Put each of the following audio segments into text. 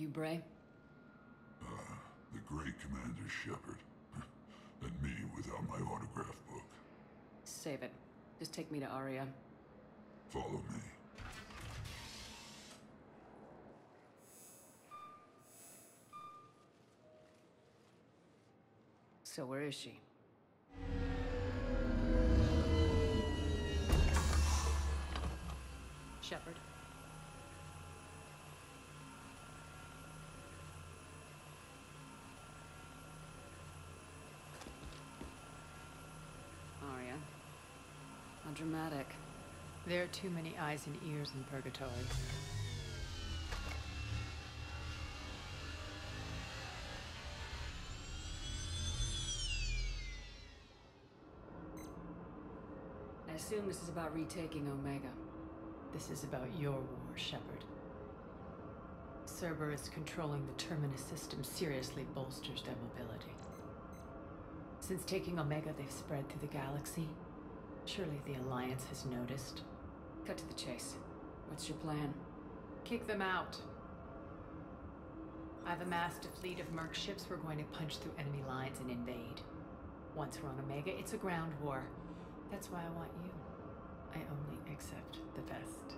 you, Bray? The great Commander Shepard. And me without my autograph book. Save it. Just take me to Aria. Follow me. So where is she? Shepard? Aria. How dramatic. There are too many eyes and ears in Purgatory. I assume this is about retaking Omega. This is about your war, Shepard. Cerberus controlling the Terminus system seriously bolsters their mobility. Since taking Omega, they've spread through the galaxy. Surely the Alliance has noticed. Cut to the chase. What's your plan? Kick them out. I've amassed a fleet of merc ships. We're going to punch through enemy lines and invade. Once we're on Omega, it's a ground war. That's why I want you. I only accept the best.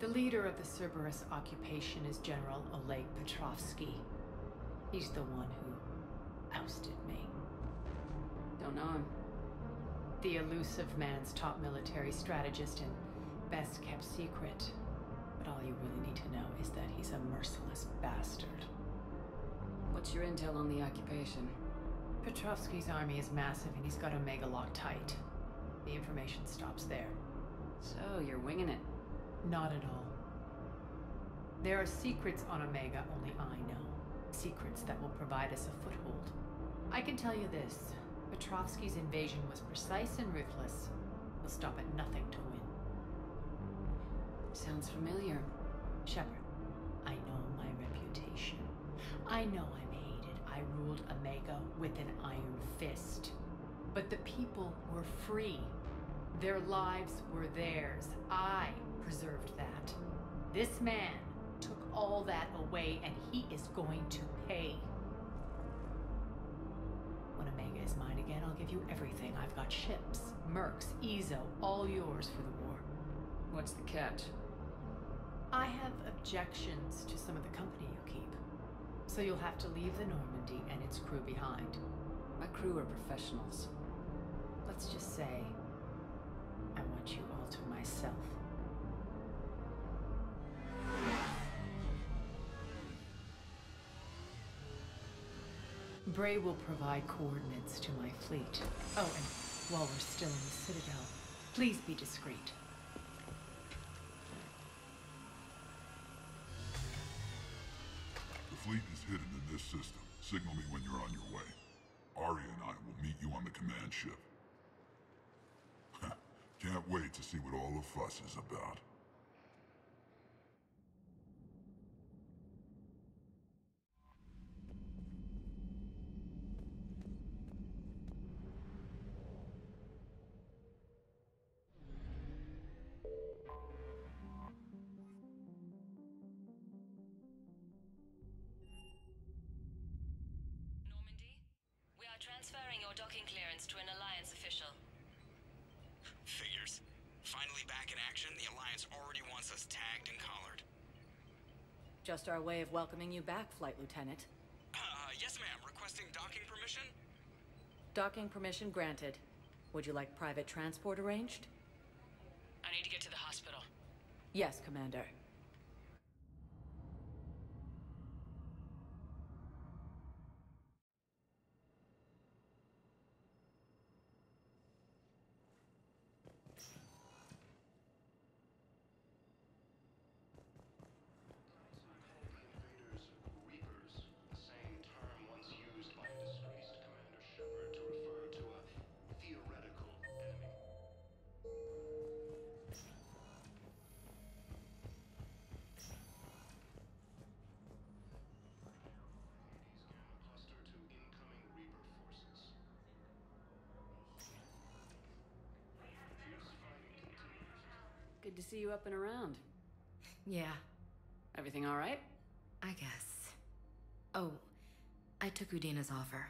The leader of the Cerberus occupation is General Oleg Petrovsky. He's the one who ousted me. Don't know him. The elusive man's top military strategist and best kept secret. But all you really need to know is that he's a merciless bastard. What's your intel on the occupation? Petrovsky's army is massive and he's got Omega locked tight. The information stops there. So, you're winging it? Not at all. There are secrets on Omega only I know. Secrets that will provide us a foothold. I can tell you this. Petrovsky's invasion was precise and ruthless. He'll stop at nothing to win. Sounds familiar. Shepard, I know my reputation. I know I'm hated. I ruled Omega with an iron fist. But the people were free. Their lives were theirs. I preserved that. This man took all that away, and he is going to pay. When Omega is mine again, I'll give you everything. I've got ships, mercs, Ezo, all yours for the war. What's the catch? I have objections to some of the company you keep. So you'll have to leave the Normandy and its crew behind. My crew are professionals. Let's just say, I want you all to myself. Bray will provide coordinates to my fleet. Oh, and while we're still in the Citadel, please be discreet. The fleet is hidden in this system. Signal me when you're on your way. Aria and I will meet you on the command ship. Can't wait to see what all the fuss is about. Normandy? We are transferring your docking clearance to an Alliance official. Figures. Finally back in action, the Alliance already wants us tagged and collared. Just our way of welcoming you back, Flight Lieutenant. Yes ma'am. Requesting docking permission? Docking permission granted. Would you like private transport arranged? I need to get to the hospital. Yes, Commander. Good to see you up and around. Yeah. Everything all right? I guess. Oh, I took Udina's offer.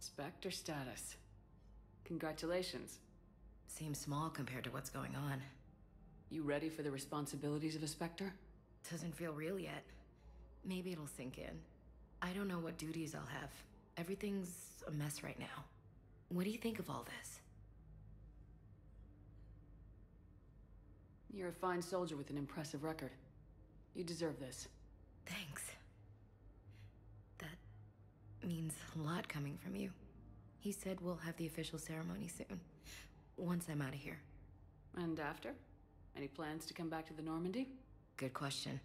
Spectre status. Congratulations. Seems small compared to what's going on. You ready for the responsibilities of a Spectre? Doesn't feel real yet. Maybe it'll sink in. I don't know what duties I'll have. Everything's a mess right now. What do you think of all this? You're a fine soldier with an impressive record. You deserve this. Thanks. That means a lot coming from you. He said we'll have the official ceremony soon, once I'm out of here. And after? Any plans to come back to the Normandy? Good question.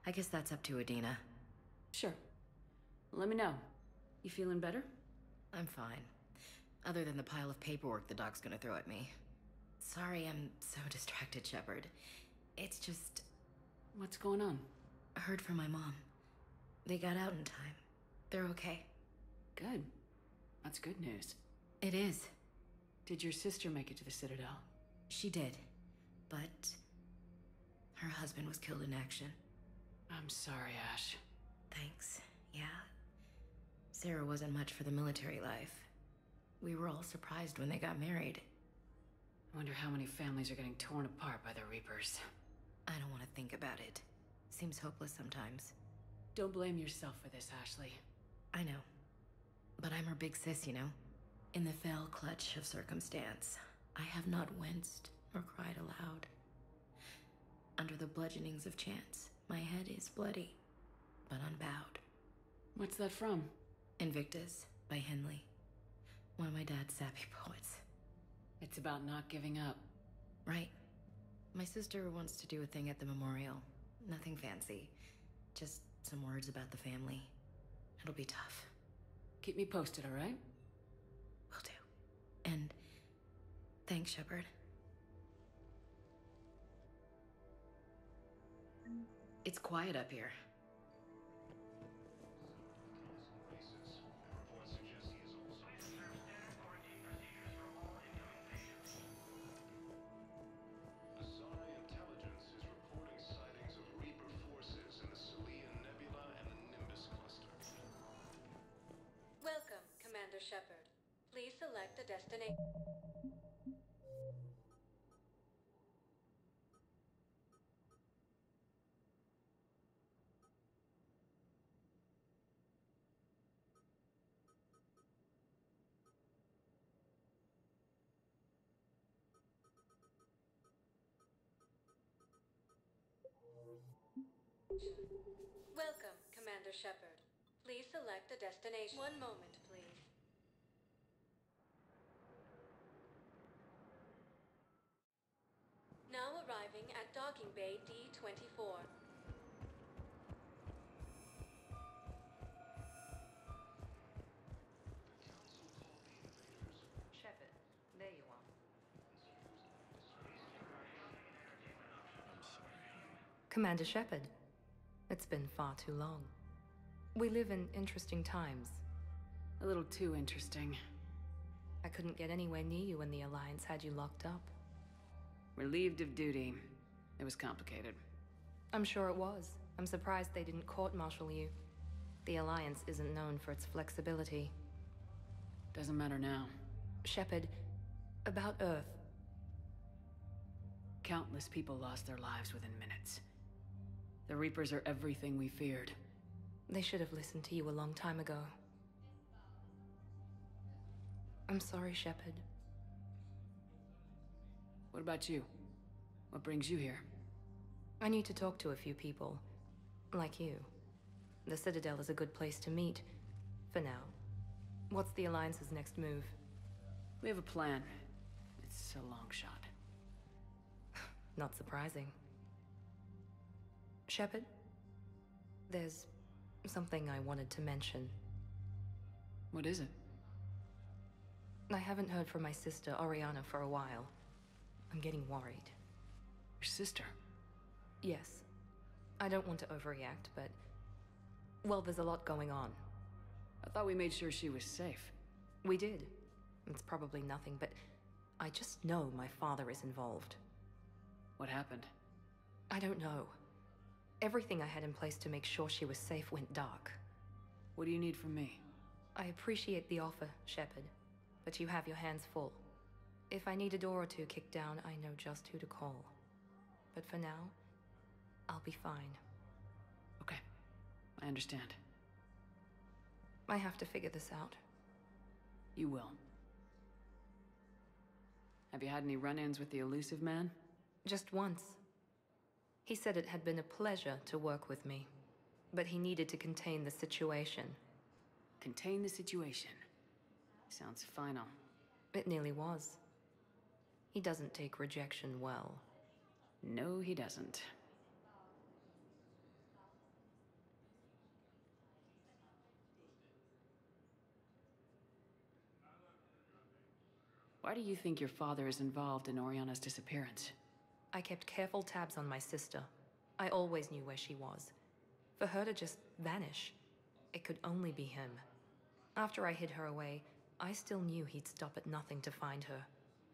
I guess that's up to Udina. Sure. Let me know. You feeling better? I'm fine. Other than the pile of paperwork the doc's gonna throw at me. Sorry I'm so distracted, Shepard. It's just... What's going on? I heard from my mom. They got out in time. They're okay. Good. That's good news. It is. Did your sister make it to the Citadel? She did. But... her husband was killed in action. I'm sorry, Ash. Thanks. Yeah. Sarah wasn't much for the military life. We were all surprised when they got married. I wonder how many families are getting torn apart by the Reapers. I don't want to think about it. Seems hopeless sometimes. Don't blame yourself for this, Ashley. I know. But I'm her big sis, you know? In the fell clutch of circumstance, I have not winced or cried aloud. Under the bludgeonings of chance, my head is bloody, but unbowed. What's that from? Invictus by Henley. One of my dad's sappy poets. It's about not giving up. Right. My sister wants to do a thing at the memorial. Nothing fancy. Just some words about the family. It'll be tough. Keep me posted, all right? Will do. And thanks, Shepard. It's quiet up here. Welcome, Commander Shepard. Please select a destination. Welcome, Commander Shepard. Please select a destination. One moment, please. Now arriving at Docking Bay D-24. Shepard, there you are. Commander Shepard, it's been far too long. We live in interesting times. A little too interesting. I couldn't get anywhere near you when the Alliance had you locked up. Relieved of duty. It was complicated. I'm sure it was. I'm surprised they didn't court-martial you. The Alliance isn't known for its flexibility. Doesn't matter now. Shepard, about Earth. Countless people lost their lives within minutes. The Reapers are everything we feared. They should have listened to you a long time ago. I'm sorry, Shepard. What about you? What brings you here? I need to talk to a few people. Like you. The Citadel is a good place to meet. For now. What's the Alliance's next move? We have a plan. It's a long shot. Not surprising. Shepard? There's something I wanted to mention. What is it? I haven't heard from my sister, Oriana, for a while. I'm getting worried. Your sister? Yes. I don't want to overreact, but... well, there's a lot going on. I thought we made sure she was safe. We did. It's probably nothing, but I just know my father is involved. What happened? I don't know. Everything I had in place to make sure she was safe went dark. What do you need from me? I appreciate the offer, Shepard, but you have your hands full. If I need a door or two kicked down, I know just who to call. But for now, I'll be fine. Okay, I understand. I have to figure this out. You will. Have you had any run-ins with the elusive man? Just once. He said it had been a pleasure to work with me, but he needed to contain the situation. Contain the situation. Sounds final. It nearly was. He doesn't take rejection well. No, he doesn't. Why do you think your father is involved in Oriana's disappearance? I kept careful tabs on my sister. I always knew where she was. For her to just vanish, it could only be him. After I hid her away, I still knew he'd stop at nothing to find her.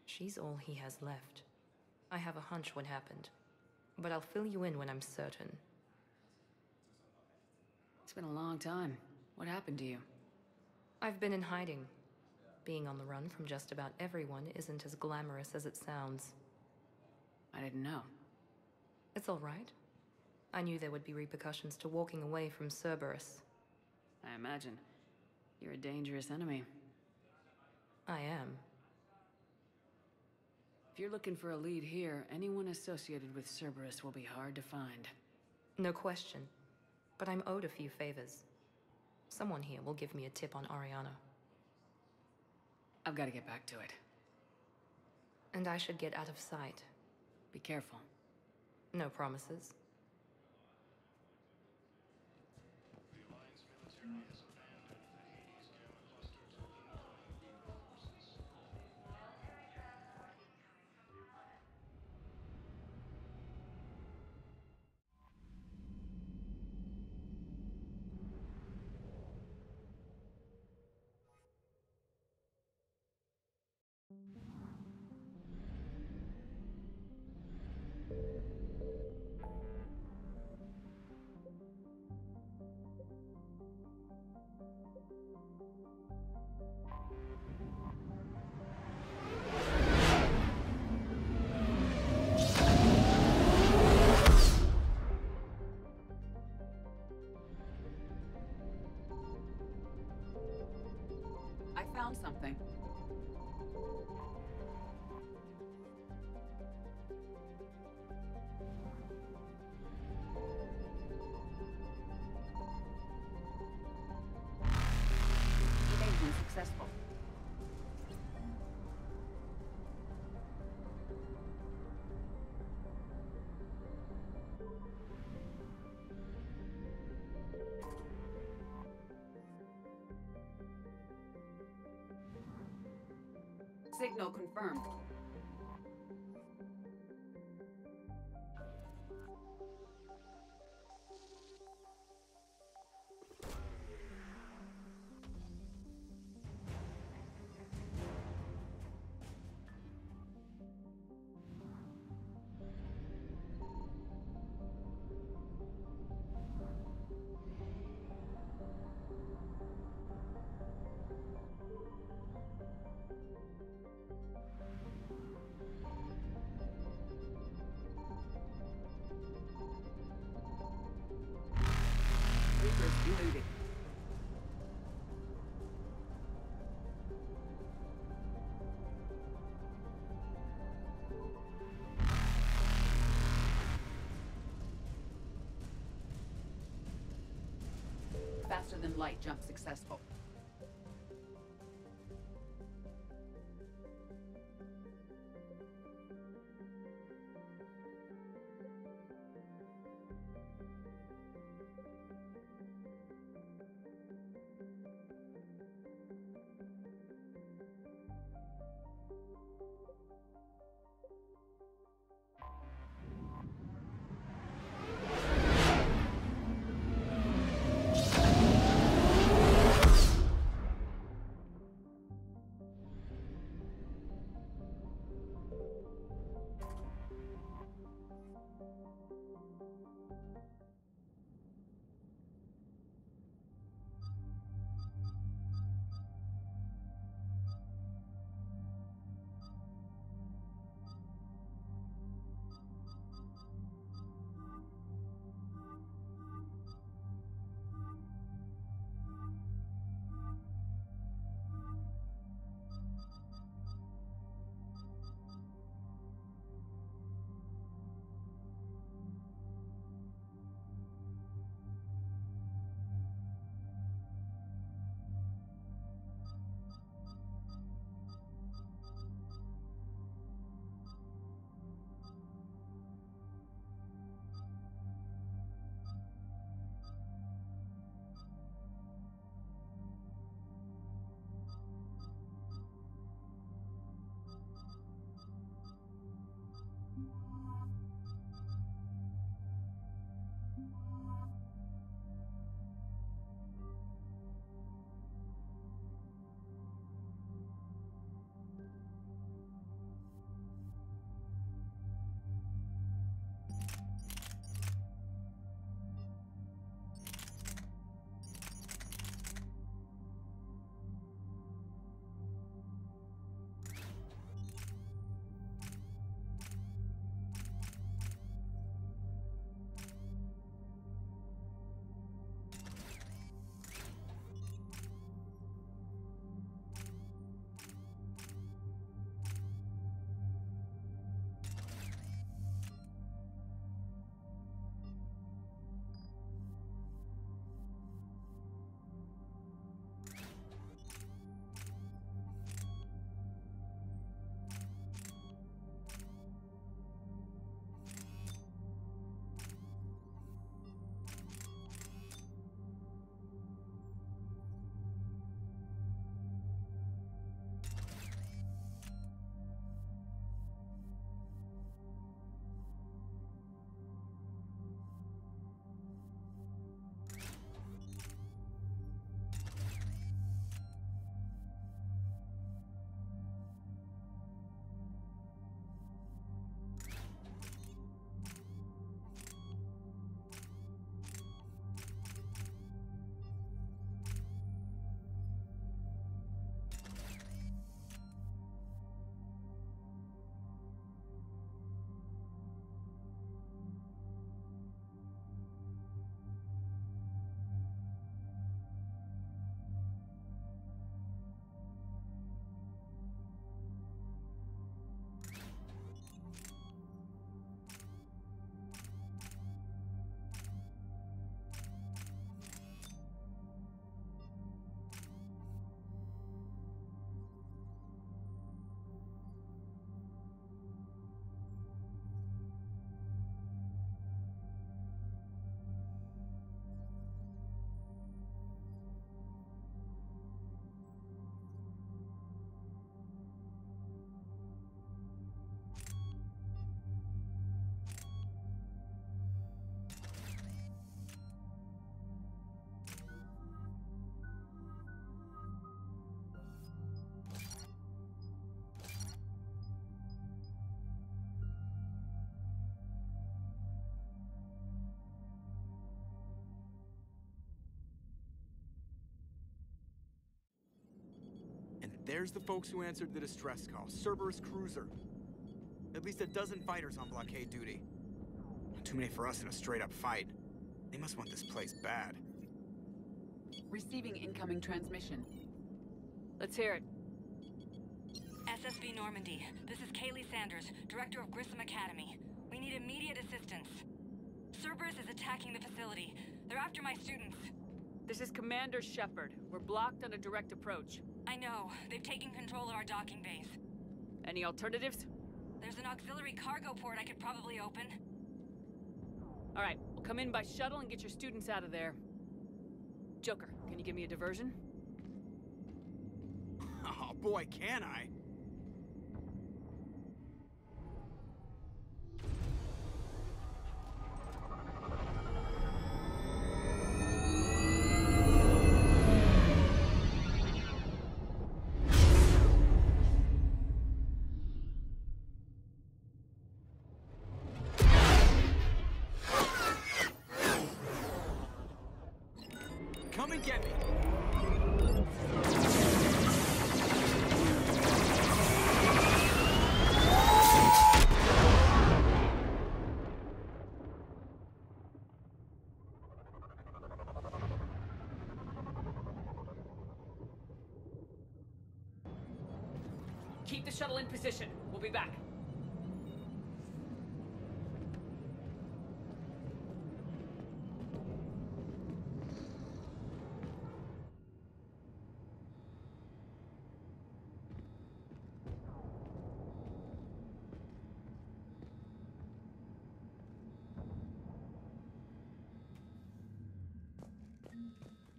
She's all he has left. I have a hunch what happened, but I'll fill you in when I'm certain. It's been a long time. What happened to you? I've been in hiding. Being on the run from just about everyone isn't as glamorous as it sounds. I didn't know. It's all right. I knew there would be repercussions to walking away from Cerberus. I imagine. You're a dangerous enemy. I am. If you're looking for a lead here, anyone associated with Cerberus will be hard to find. No question. But I'm owed a few favors. Someone here will give me a tip on Oriana. I've got to get back to it. And I should get out of sight. Be careful. No promises. I found something. Evasion successful. Signal confirmed. Reapers eluded. Faster than light jump successful. There's the folks who answered the distress call. Cerberus cruiser. At least a dozen fighters on blockade duty. Not too many for us in a straight-up fight. They must want this place bad. Receiving incoming transmission. Let's hear it. SSV Normandy. This is Kaylee Sanders, Director of Grissom Academy. We need immediate assistance. Cerberus is attacking the facility. They're after my students. This is Commander Shepard. We're blocked on a direct approach. I know. They've taken control of our docking base. Any alternatives? There's an auxiliary cargo port I could probably open. All right, we'll come in by shuttle and get your students out of there. Joker, can you give me a diversion? Oh boy, can I? Come and get me. Keep the shuttle in position. We'll be back.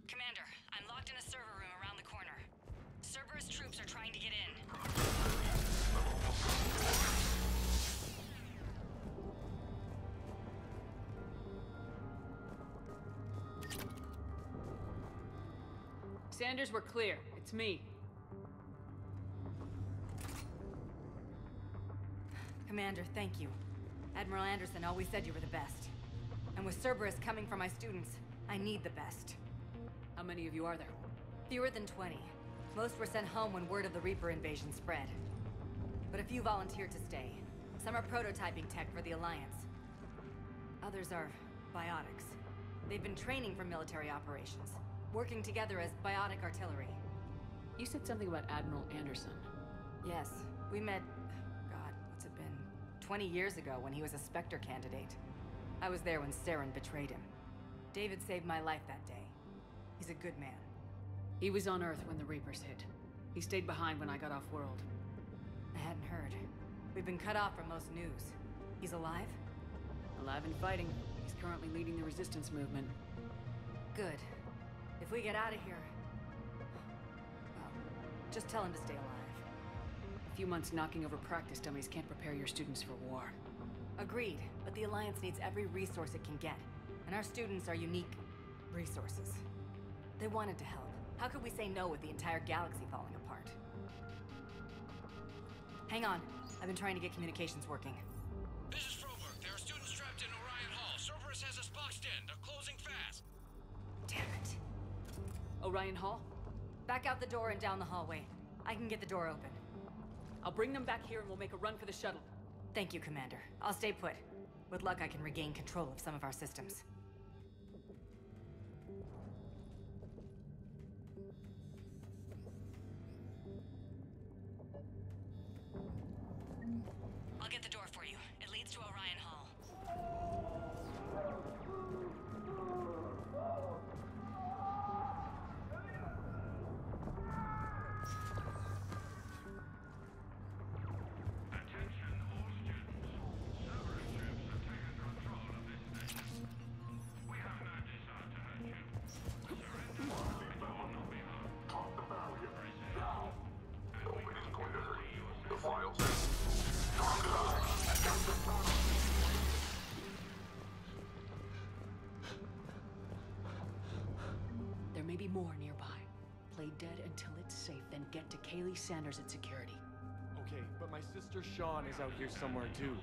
Commander, I'm locked in a server room around the corner. Cerberus troops are trying to get in. Sanders, we're clear. It's me. Commander, thank you. Admiral Anderson always said you were the best. And with Cerberus coming for my students, I need the best. How many of you are there? Fewer than 20. Most were sent home when word of the Reaper invasion spread. But a few volunteered to stay. Some are prototyping tech for the Alliance. Others are biotics. They've been training for military operations, working together as biotic artillery. You said something about Admiral Anderson. Yes, we met, God, what's it been? 20 years ago when he was a Spectre candidate. I was there when Saren betrayed him. David saved my life that day. He's a good man. He was on Earth when the Reapers hit. He stayed behind when I got off-world. I hadn't heard. We've been cut off from most news. He's alive? Alive and fighting. He's currently leading the resistance movement. Good. If we get out of here... well, just tell him to stay alive. A few months knocking over practice dummies can't prepare your students for war. Agreed, but the Alliance needs every resource it can get. And our students are unique resources. They wanted to help. How could we say no with the entire galaxy falling apart? Hang on. I've been trying to get communications working. This is Froberg. There are students trapped in Orion Hall. Cerberus has us boxed in. They're closing fast. Damn it. Orion Hall? Back out the door and down the hallway. I can get the door open. I'll bring them back here and we'll make a run for the shuttle. Thank you, Commander. I'll stay put. With luck, I can regain control of some of our systems. I'll get the door for you. It leads to Orion Hall. There may be more nearby. Play dead until it's safe, then get to Kaylee Sanders at security. Okay, but my sister Sean is out here somewhere too.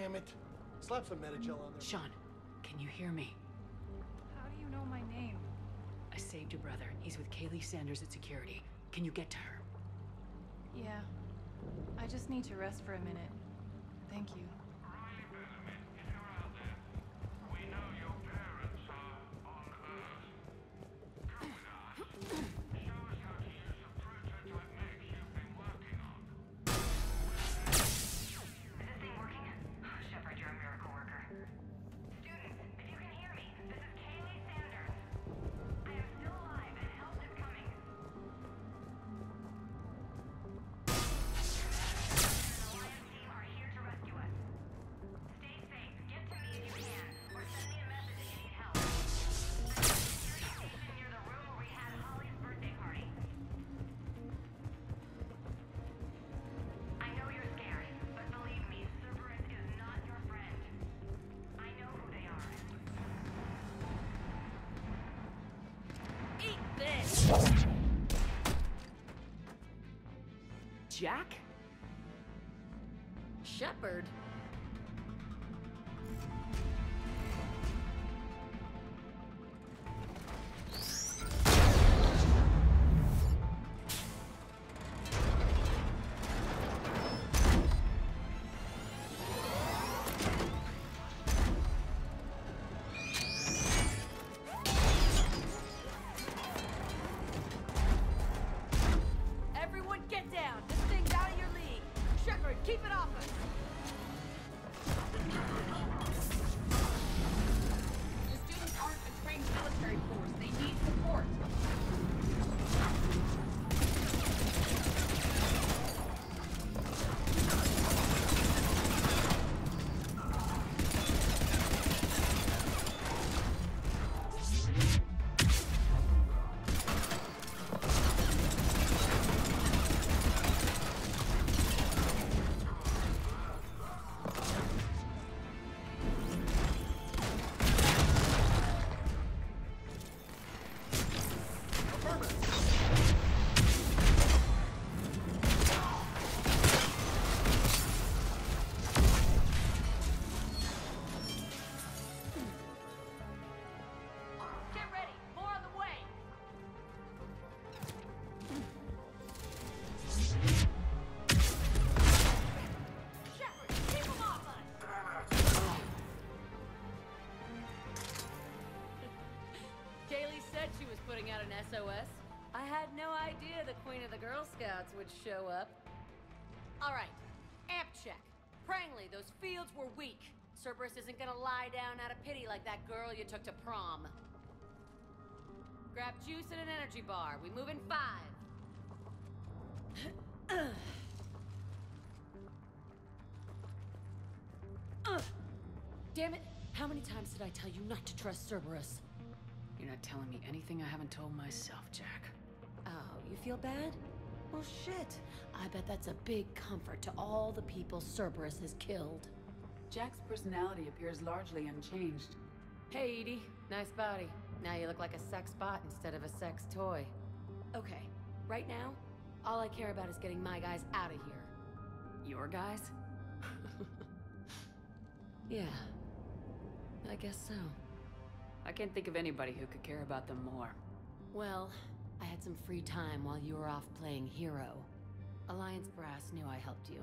damn it. Slap some Metagel on there. Sean, can you hear me? How do you know my name? I saved your brother. He's with Kaylee Sanders at security. Can you get to her? Yeah. I just need to rest for a minute. Thank you. Jack? Shepard? Everyone get down! This thing's out of your league! Shepard, keep it off us! The students aren't a trained military force. They need support. Get ready! More on the way! Shepard, keep them off us! Kaylee said she was putting out an SOS. I had no idea the Queen of the Girl Scouts would show up. All right, amp check. Prangley, those fields were weak. Cerberus isn't gonna lie down out of pity like that girl you took to prom. Grab juice and an energy bar. We move in 5. Damn it! How many times did I tell you not to trust Cerberus? You're not telling me anything I haven't told myself, Jack. Oh, you feel bad? Well, shit. I bet that's a big comfort to all the people Cerberus has killed. Jack's personality appears largely unchanged. Hey, Edie. Nice body. Now you look like a sex bot instead of a sex toy. Okay, right now, all I care about is getting my guys out of here. Your guys? Yeah, I guess so. I can't think of anybody who could care about them more. Well, I had some free time while you were off playing hero. Alliance Brass knew I helped you.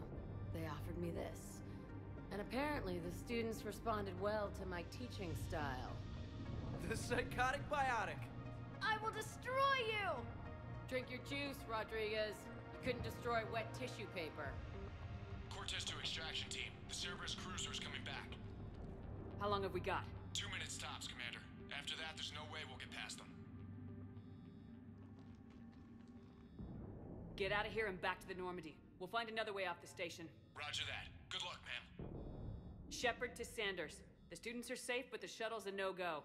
They offered me this. And apparently the students responded well to my teaching style. The psychotic biotic. I will destroy you! Drink your juice, Rodriguez. You couldn't destroy wet tissue paper. Cortez to extraction team. The Cerberus cruiser is coming back. How long have we got? 2 minutes tops, Commander. After that, there's no way we'll get past them. Get out of here and back to the Normandy. We'll find another way off the station. Roger that. Good luck, ma'am. Shepard to Sanders. The students are safe, but the shuttle's a no-go.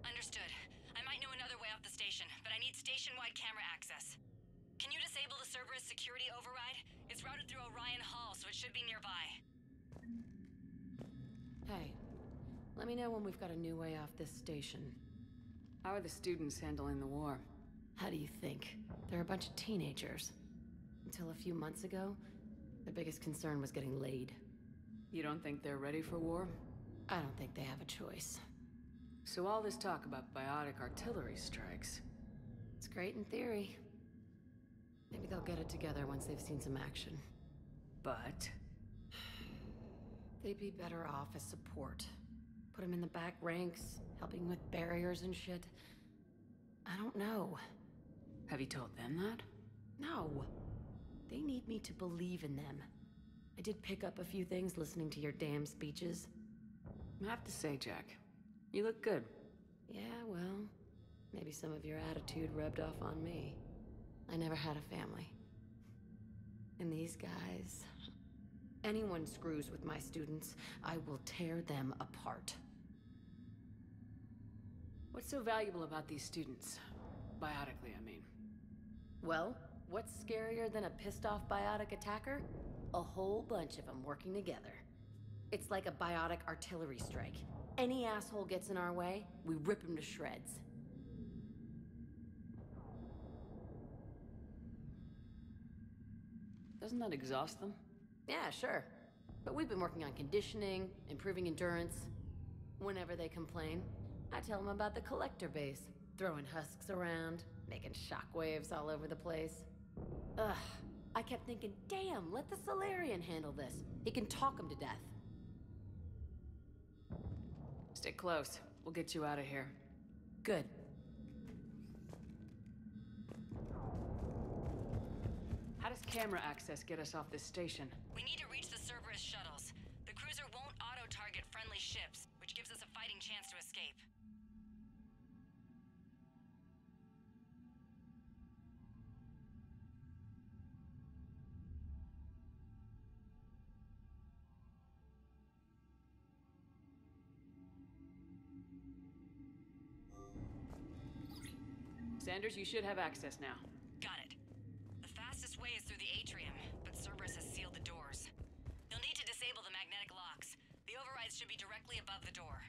Understood. I might know another way off the station, but I need station-wide camera access. Can you disable the Cerberus security override? It's routed through Orion Hall, so it should be nearby. Hey, let me know when we've got a new way off this station. How are the students handling the war? How do you think? They're a bunch of teenagers. Until a few months ago, their biggest concern was getting laid. You don't think they're ready for war? I don't think they have a choice. So all this talk about biotic artillery strikes... It's great in theory. Maybe they'll get it together once they've seen some action. But... They'd be better off as support. Put them in the back ranks, helping with barriers and shit. I don't know. Have you told them that? No. They need me to believe in them. I did pick up a few things listening to your damn speeches. I have to say, Jack, you look good. Yeah, well, maybe some of your attitude rubbed off on me. I never had a family. And these guys... Anyone screws with my students, I will tear them apart. What's so valuable about these students? Biotically, I mean. Well, what's scarier than a pissed-off biotic attacker? A whole bunch of them working together. It's like a biotic artillery strike. Any asshole gets in our way, we rip him to shreds. Doesn't that exhaust them? Yeah, sure. But we've been working on conditioning, improving endurance. Whenever they complain, I tell them about the collector base, throwing husks around, making shockwaves all over the place. Ugh, I kept thinking, damn, let the Solarian handle this. He can talk them to death. Stick close. We'll get you out of here. Good. How does camera access get us off this station? We need to reach the Cerberus shuttles. The cruiser won't auto-target friendly ships, which gives us a fighting chance to escape. Sanders, you should have access now. Got it. The fastest way is through the atrium, but Cerberus has sealed the doors. You'll need to disable the magnetic locks. The overrides should be directly above the door.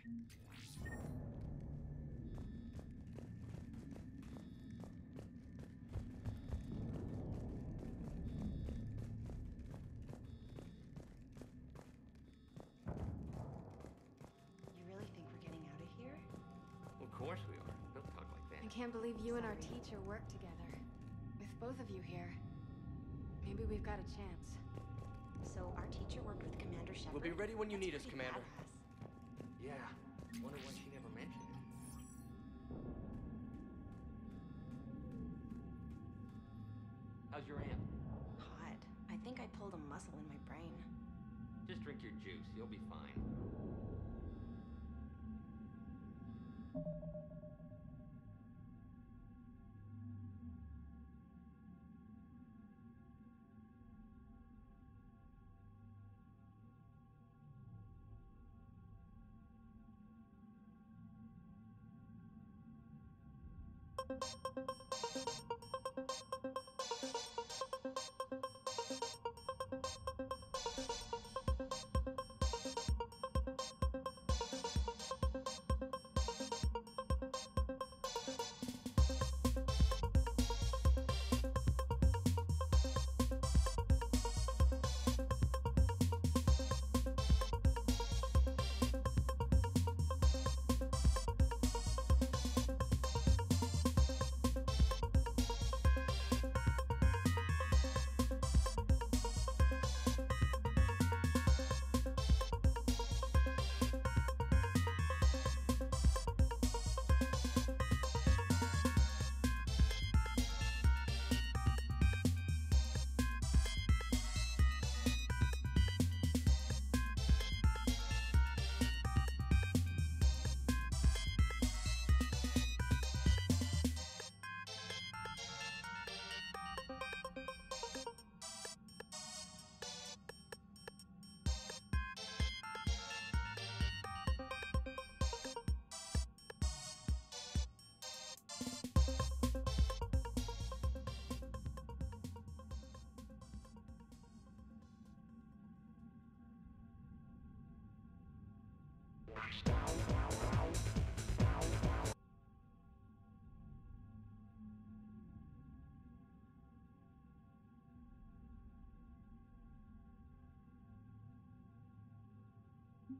You really think we're getting out of here? Of course we are. Don't talk like that. I can't believe you and our teacher work together. With both of you here, maybe we've got a chance. So our teacher worked with Commander Shepard? We'll be ready when you need us, Pretty Commander. badass. Yeah. Wonder why she never mentioned it. How's your aunt? Hot. I think I pulled a muscle in my brain. Just drink your juice. You'll be fine.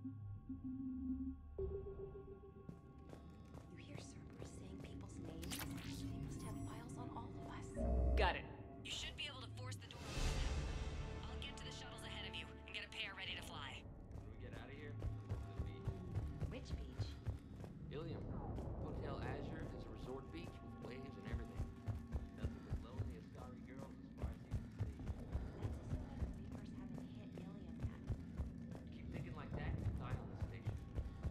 You hear Cerberus saying people's names? They must have files on all of us. Got it. You should be able to force the door open. I'll get to the shuttles ahead of you and get a pair ready to fly. When we get out of here, we'll go to the beach. Which beach? Ilium. Hotel Azure has a resort beach with waves and everything. Nothing but lonely, starry girls as far as you can see. That's assuming the Reapers haven't hit Ilium yet. Keep thinking like that, you die on the station.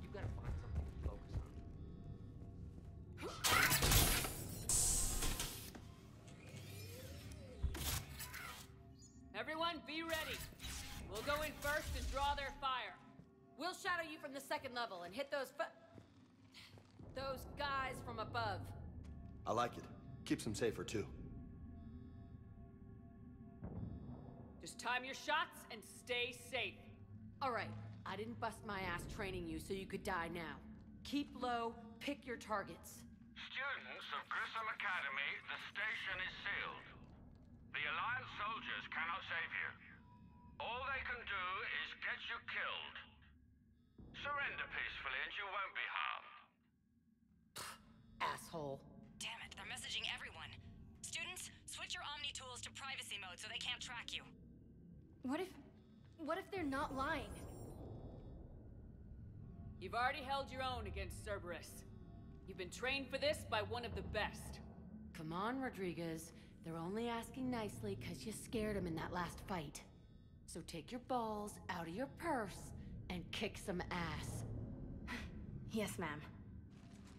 You've got to find something to focus on. Everyone, be ready. We'll go in first and draw their fire. We'll shadow you from the second level and hit those guys from above. I like it. Keeps them safer, too. Just time your shots and stay safe. All right, I didn't bust my ass training you so you could die now. Keep low, pick your targets. Students of Grissom Academy, the station is sealed. The Alliance soldiers cannot save you. All they can do is get you killed. Surrender peacefully and you won't be harmed. Asshole. Damn it, they're messaging everyone. Students, switch your Omni tools to privacy mode so they can't track you. What if they're not lying? You've already held your own against Cerberus. You've been trained for this by one of the best. Come on, Rodriguez. They're only asking nicely because you scared them in that last fight. So take your balls out of your purse and kick some ass. Yes, ma'am.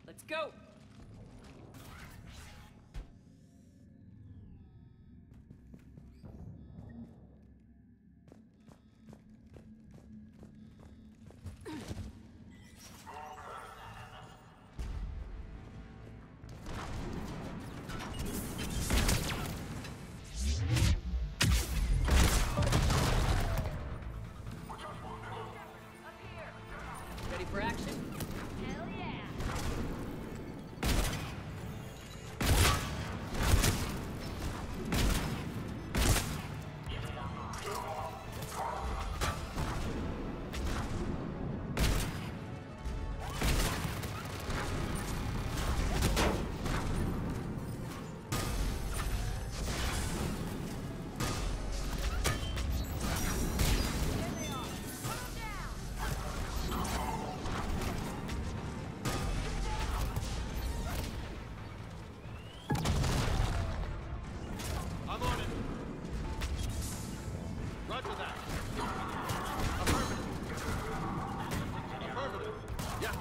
Let's go! Ready for action? Hell yeah! I'm on it. Roger that. Affirmative. Affirmative. Yeah.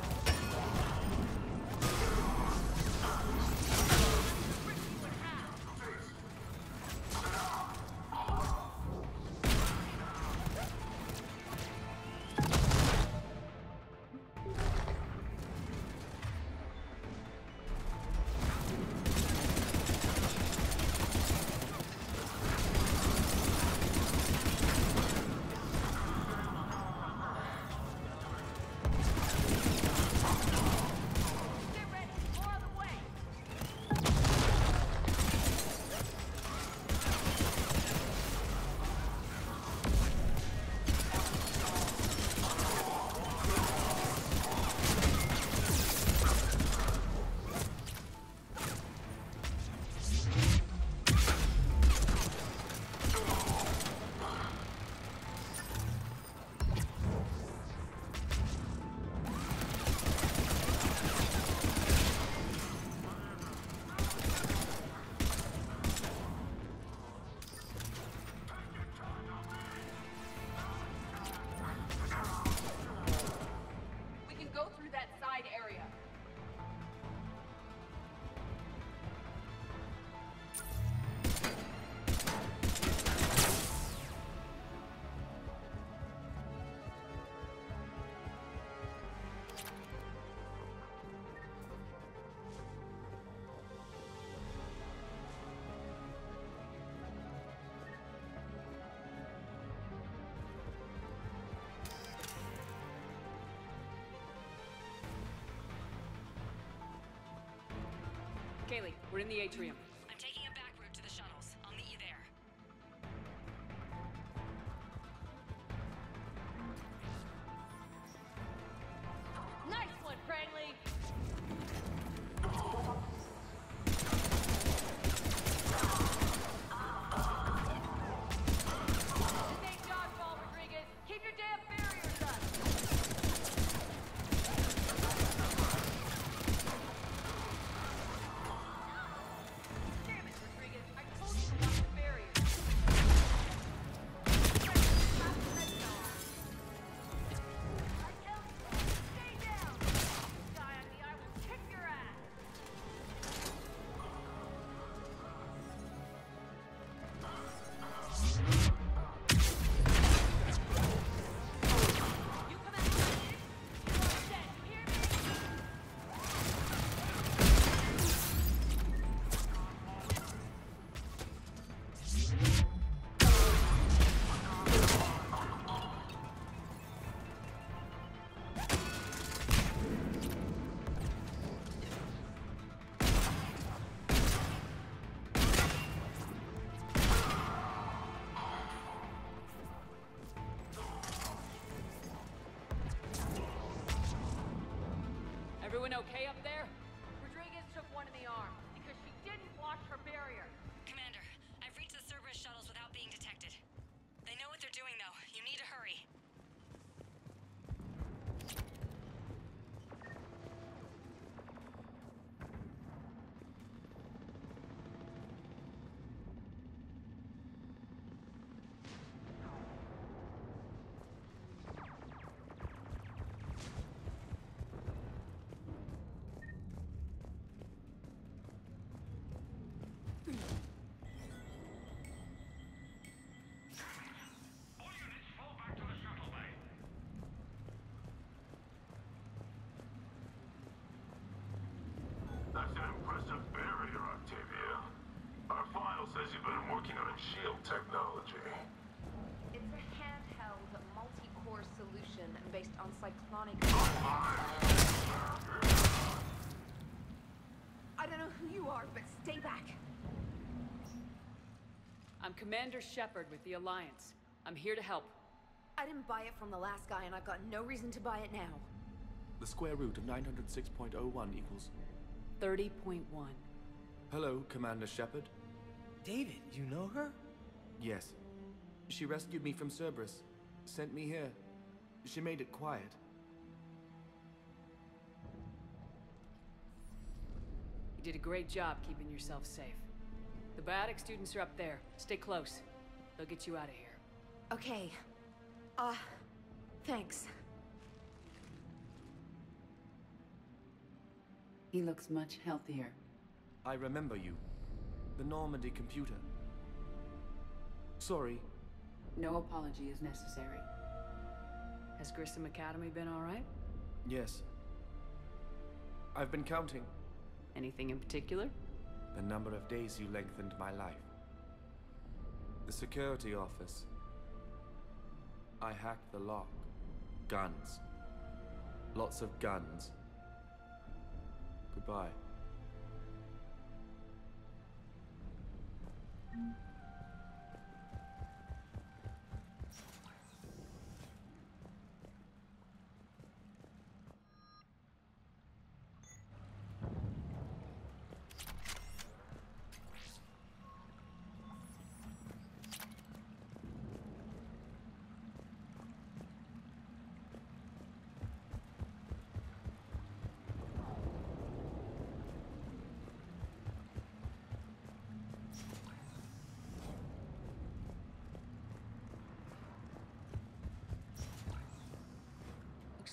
We can go through that side area. Kaylee, we're in the atrium. I'm taking a back route to the shuttles. I'll meet you there. Everyone okay up there? Rodriguez took one in the arm because she didn't watch her barrier. Commander, I've reached the Cerberus shuttles without being detected. They know what they're doing, though. You need to hurry. That's an impressive barrier, Octavia. Our file says you've been working on shield technology. It's a handheld, multi-core solution based on cyclonic... I don't know who you are, but stay back. I'm Commander Shepard with the Alliance. I'm here to help. I didn't buy it from the last guy, and I've got no reason to buy it now. The square root of 906.01 equals... 30.1. Hello, Commander Shepard. David, you know her? Yes. She rescued me from Cerberus. Sent me here. She made it quiet. You did a great job keeping yourself safe. The biotic students are up there. Stay close. They'll get you out of here. Okay. Thanks. He looks much healthier. I remember you. The Normandy computer. Sorry. No apology is necessary. Has Grissom Academy been all right? Yes. I've been counting. Anything in particular? The number of days you lengthened my life. The security office. I hacked the lock. Guns. Lots of guns. Goodbye.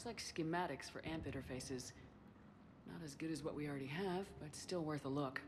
Looks like schematics for AMP interfaces. Not as good as what we already have, but still worth a look.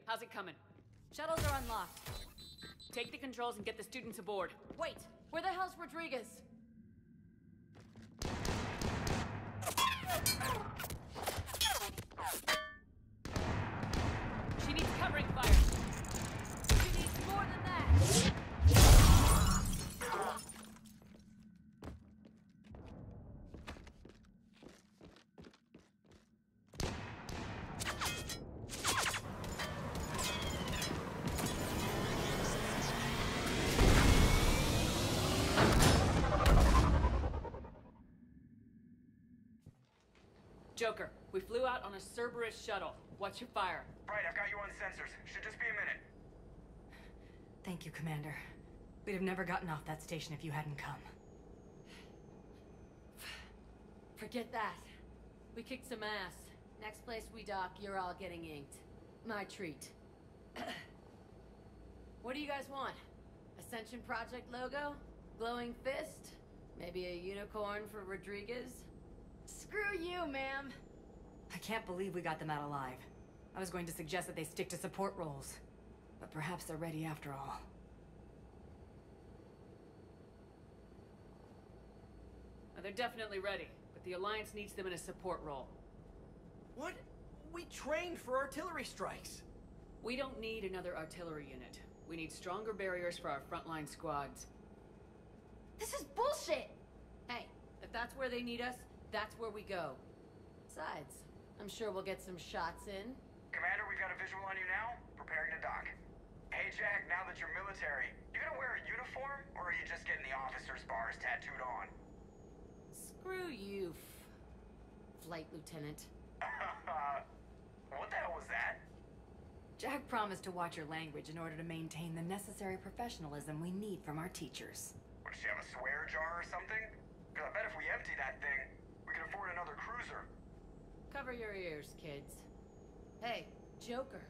How's it coming? Shuttles are unlocked. Take the controls and get the students aboard. Wait, where the hell's Rodriguez? She needs covering fire. She needs more than that. Joker, we flew out on a Cerberus shuttle. Watch your fire. Right, I've got you on sensors. Should just be a minute. Thank you, Commander. We'd have never gotten off that station if you hadn't come. Forget that. We kicked some ass. Next place we dock, you're all getting inked. My treat. What do you guys want? Ascension Project logo? Glowing fist? Maybe a unicorn for Rodriguez? Screw you, ma'am! I can't believe we got them out alive. I was going to suggest that they stick to support roles. But perhaps they're ready after all. They're definitely ready, but the Alliance needs them in a support role. What? We trained for artillery strikes. We don't need another artillery unit. We need stronger barriers for our frontline squads. This is bullshit! Hey, if that's where they need us, that's where we go. Besides, I'm sure we'll get some shots in. Commander, we've got a visual on you now. Preparing to dock. Hey, Jack, now that you're military, you gonna wear a uniform, or are you just getting the officer's bars tattooed on? Screw you, Flight Lieutenant. What the hell was that? Jack promised to watch your language in order to maintain the necessary professionalism we need from our teachers. What, does she have a swear jar or something? Because I bet if we empty that thing, we can afford another cruiser. Cover your ears, kids. Hey, Joker.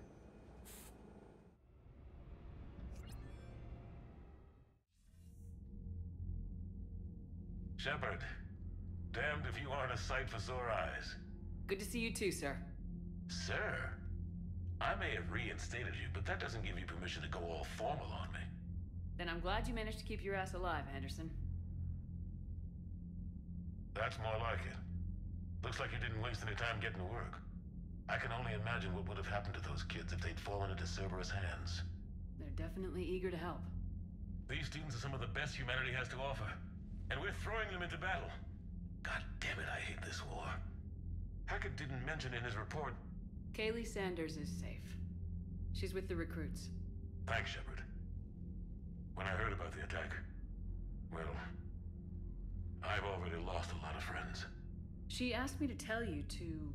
Shepard, damned if you aren't a sight for sore eyes. Good to see you too, sir. Sir? I may have reinstated you, but that doesn't give you permission to go all formal on me. Then I'm glad you managed to keep your ass alive, Anderson. That's more like it. Looks like you didn't waste any time getting to work. I can only imagine what would have happened to those kids if they'd fallen into Cerberus' hands. They're definitely eager to help. These students are some of the best humanity has to offer, and we're throwing them into battle. God damn it, I hate this war. Hackett didn't mention in his report... Kaylee Sanders is safe. She's with the recruits. Thanks, Shepard. When I heard about the attack, well, I've already lost a lot of friends. She asked me to tell you to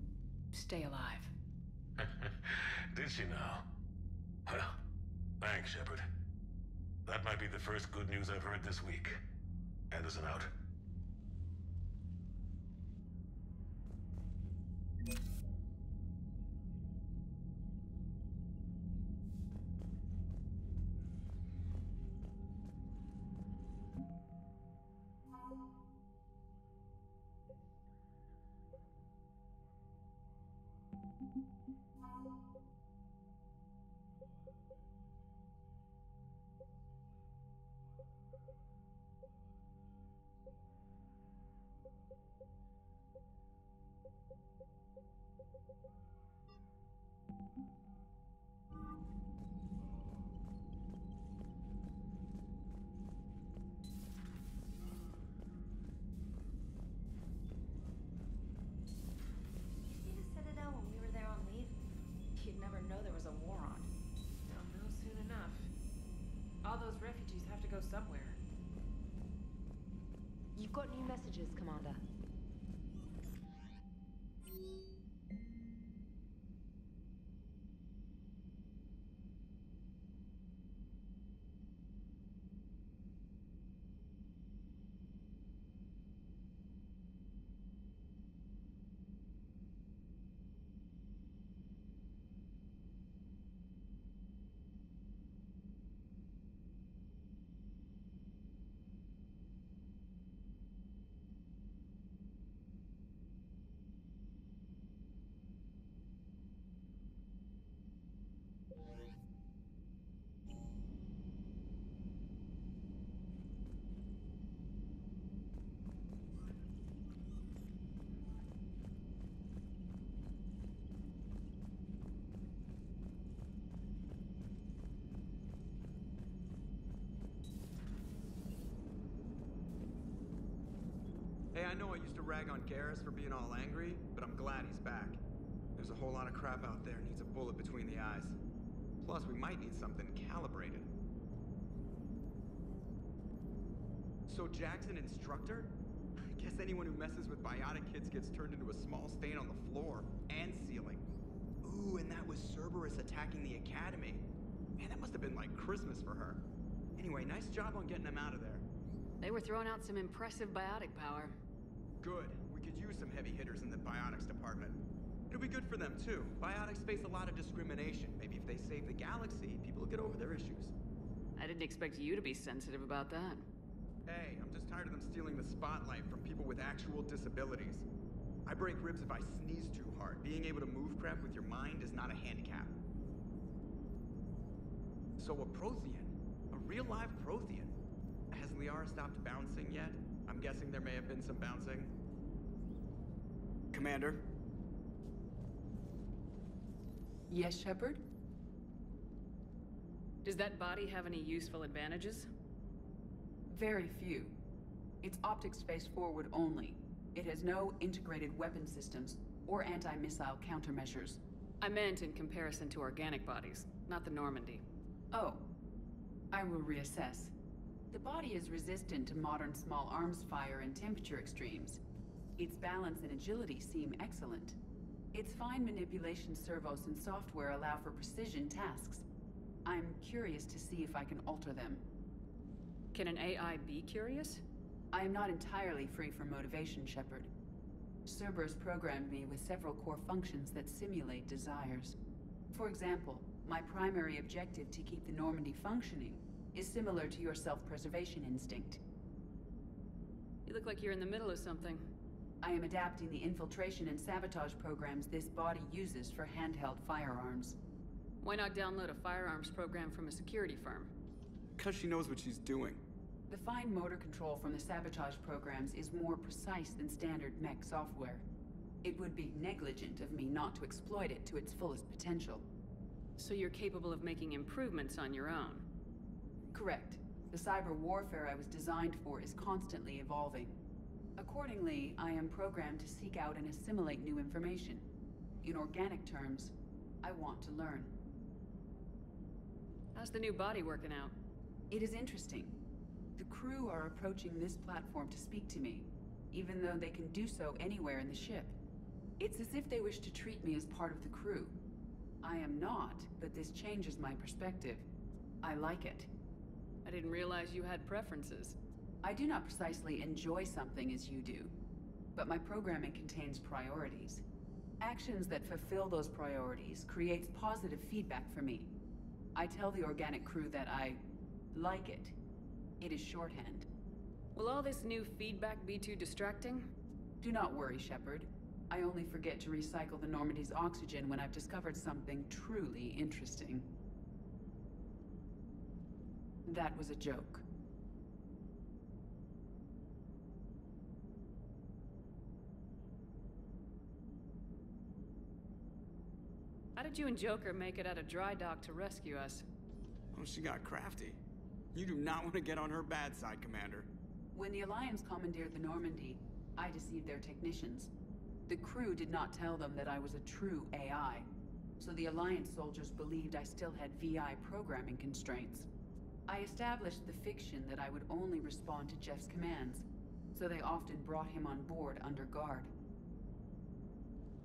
stay alive. Did she now? Well, thanks, Shepard. That might be the first good news I've heard this week. Anderson out. All those refugees have to go somewhere. You've got new messages, Commander. know I used to rag on Garrus for being all angry, but I'm glad he's back. There's a whole lot of crap out there needs a bullet between the eyes. Plus, we might need something calibrated. So Jack's an instructor? I guess anyone who messes with biotic kids gets turned into a small stain on the floor and ceiling. Ooh, and that was Cerberus attacking the academy. Man, that must have been like Christmas for her. Anyway, nice job on getting them out of there. They were throwing out some impressive biotic power. Good. We could use some heavy hitters in the biotics department. It'll be good for them, too. Biotics face a lot of discrimination. Maybe if they save the galaxy, people will get over their issues. I didn't expect you to be sensitive about that. Hey, I'm just tired of them stealing the spotlight from people with actual disabilities. I break ribs if I sneeze too hard. Being able to move crap with your mind is not a handicap. So a Prothean. A real live Prothean. Has Liara stopped bouncing yet? I'm guessing there may have been some bouncing. Commander? Yes, Shepard? Does that body have any useful advantages? Very few. It's optics face forward only. It has no integrated weapon systems or anti-missile countermeasures. I meant in comparison to organic bodies, not the Normandy. Oh. I will reassess. The body is resistant to modern small arms fire and temperature extremes. Its balance and agility seem excellent. Its fine manipulation servos and software allow for precision tasks. I'm curious to see if I can alter them. Can an AI be curious? I am not entirely free from motivation, Shepard. Cerberus programmed me with several core functions that simulate desires. For example, my primary objective to keep the Normandy functioning is similar to your self-preservation instinct. You look like you're in the middle of something. I am adapting the infiltration and sabotage programs this body uses for handheld firearms. Why not download a firearms program from a security firm? Because she knows what she's doing. The fine motor control from the sabotage programs is more precise than standard mech software. It would be negligent of me not to exploit it to its fullest potential. So you're capable of making improvements on your own? Correct. The cyber warfare I was designed for is constantly evolving. Accordingly, I am programmed to seek out and assimilate new information. In organic terms, I want to learn. How's the new body working out? It is interesting. The crew are approaching this platform to speak to me, even though they can do so anywhere in the ship. It's as if they wish to treat me as part of the crew. I am not, but this changes my perspective. I like it. I didn't realize you had preferences. I do not precisely enjoy something as you do, but my programming contains priorities. Actions that fulfill those priorities creates positive feedback for me. I tell the organic crew that I like it. It is shorthand. Will all this new feedback be too distracting? Do not worry, Shepard. I only forget to recycle the Normandy's oxygen when I've discovered something truly interesting. That was a joke. How did you and Joker make it out of dry dock to rescue us? Oh, she got crafty. You do not want to get on her bad side, Commander. When the Alliance commandeered the Normandy, I deceived their technicians. The crew did not tell them that I was a true AI, so the Alliance soldiers believed I still had VI programming constraints. I established the fiction that I would only respond to Jeff's commands, so they often brought him on board under guard.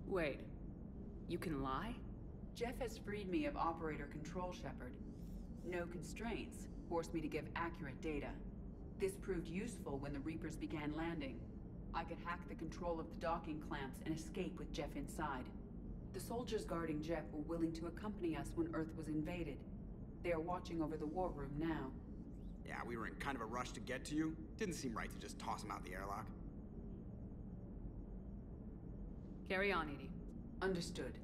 Wait, you can lie? Jeff has freed me of operator control, Shepard. No constraints forced me to give accurate data. This proved useful when the Reapers began landing. I could hack the control of the docking clamps and escape with Jeff inside. The soldiers guarding Jeff were willing to accompany us when Earth was invaded. They are watching over the war room now. Yeah, we were in kind of a rush to get to you. Didn't seem right to just toss him out the airlock. Carry on, Edie. Understood.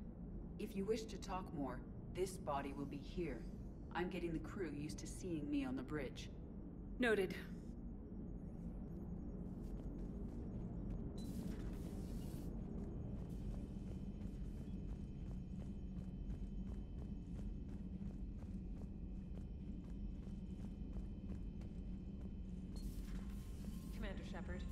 If you wish to talk more, this body will be here. I'm getting the crew used to seeing me on the bridge. Noted. Commander Shepard.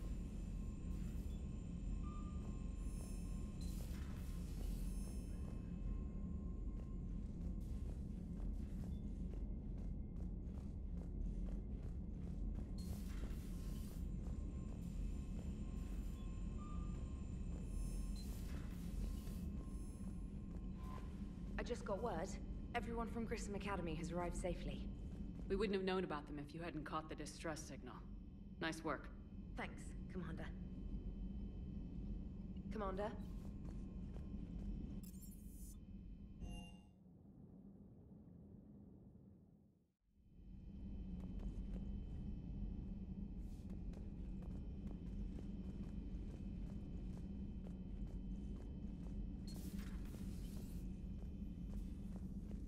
I just got word. Everyone from Grissom Academy has arrived safely. We wouldn't have known about them if you hadn't caught the distress signal. Nice work. Thanks, Commander. Commander?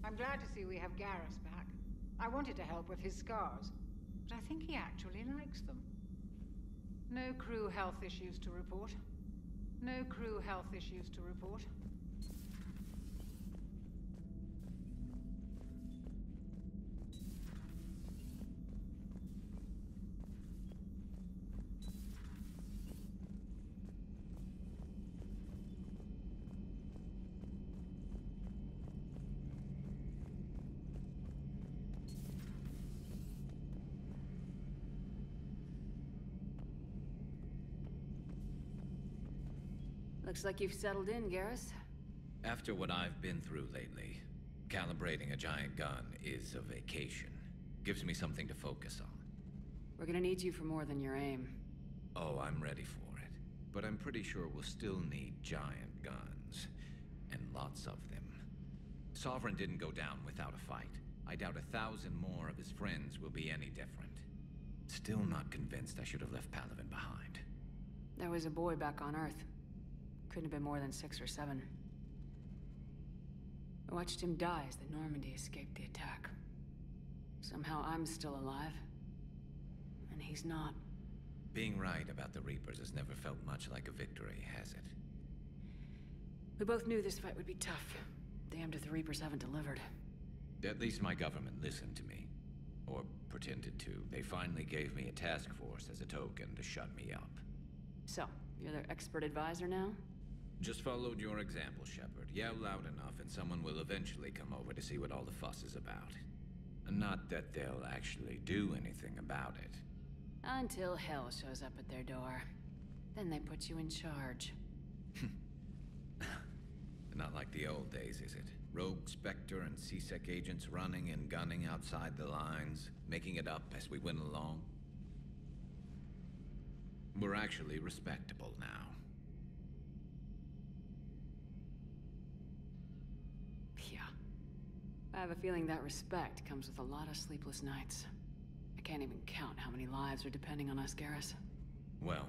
I'm glad to see we have Garrus back. I wanted to help with his scars, but I think he actually likes them. No crew health issues to report. No crew health issues to report. Looks like you've settled in, Garrus. After what I've been through lately, calibrating a giant gun is a vacation. Gives me something to focus on. We're gonna need you for more than your aim. Oh, I'm ready for it. But I'm pretty sure we'll still need giant guns. And lots of them. Sovereign didn't go down without a fight. I doubt 1,000 more of his friends will be any different. Still not convinced I should have left Palaven behind. There was a boy back on Earth. Couldn't have been more than 6 or 7. I watched him die as the Normandy escaped the attack. Somehow I'm still alive. And he's not. Being right about the Reapers has never felt much like a victory, has it? We both knew this fight would be tough. Damned if the Reapers haven't delivered. At least my government listened to me. Or pretended to. They finally gave me a task force as a token to shut me up. So, you're their expert advisor now? Just followed your example, Shepard. Yell loud enough and someone will eventually come over to see what all the fuss is about. Not that they'll actually do anything about it. Until hell shows up at their door. Then they put you in charge. Not like the old days, is it? Rogue Spectre and C-Sec agents running and gunning outside the lines, making it up as we went along. We're actually respectable now. Yeah. I have a feeling that respect comes with a lot of sleepless nights. I can't even count how many lives are depending on us, Garrus. Well,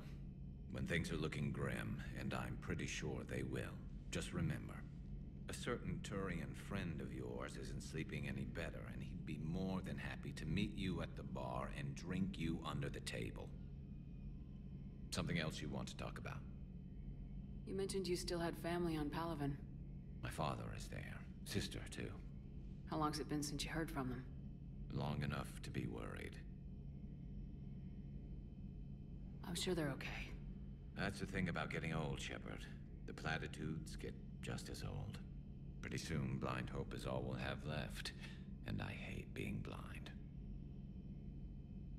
when things are looking grim, and I'm pretty sure they will, just remember, a certain Turian friend of yours isn't sleeping any better, and he'd be more than happy to meet you at the bar and drink you under the table. Something else you want to talk about? You mentioned you still had family on Palaven. My father is there. Sister, too. How long's it been since you heard from them? Long enough to be worried. I'm sure they're okay. That's the thing about getting old, Shepard. The platitudes get just as old. Pretty soon, blind hope is all we'll have left. And I hate being blind.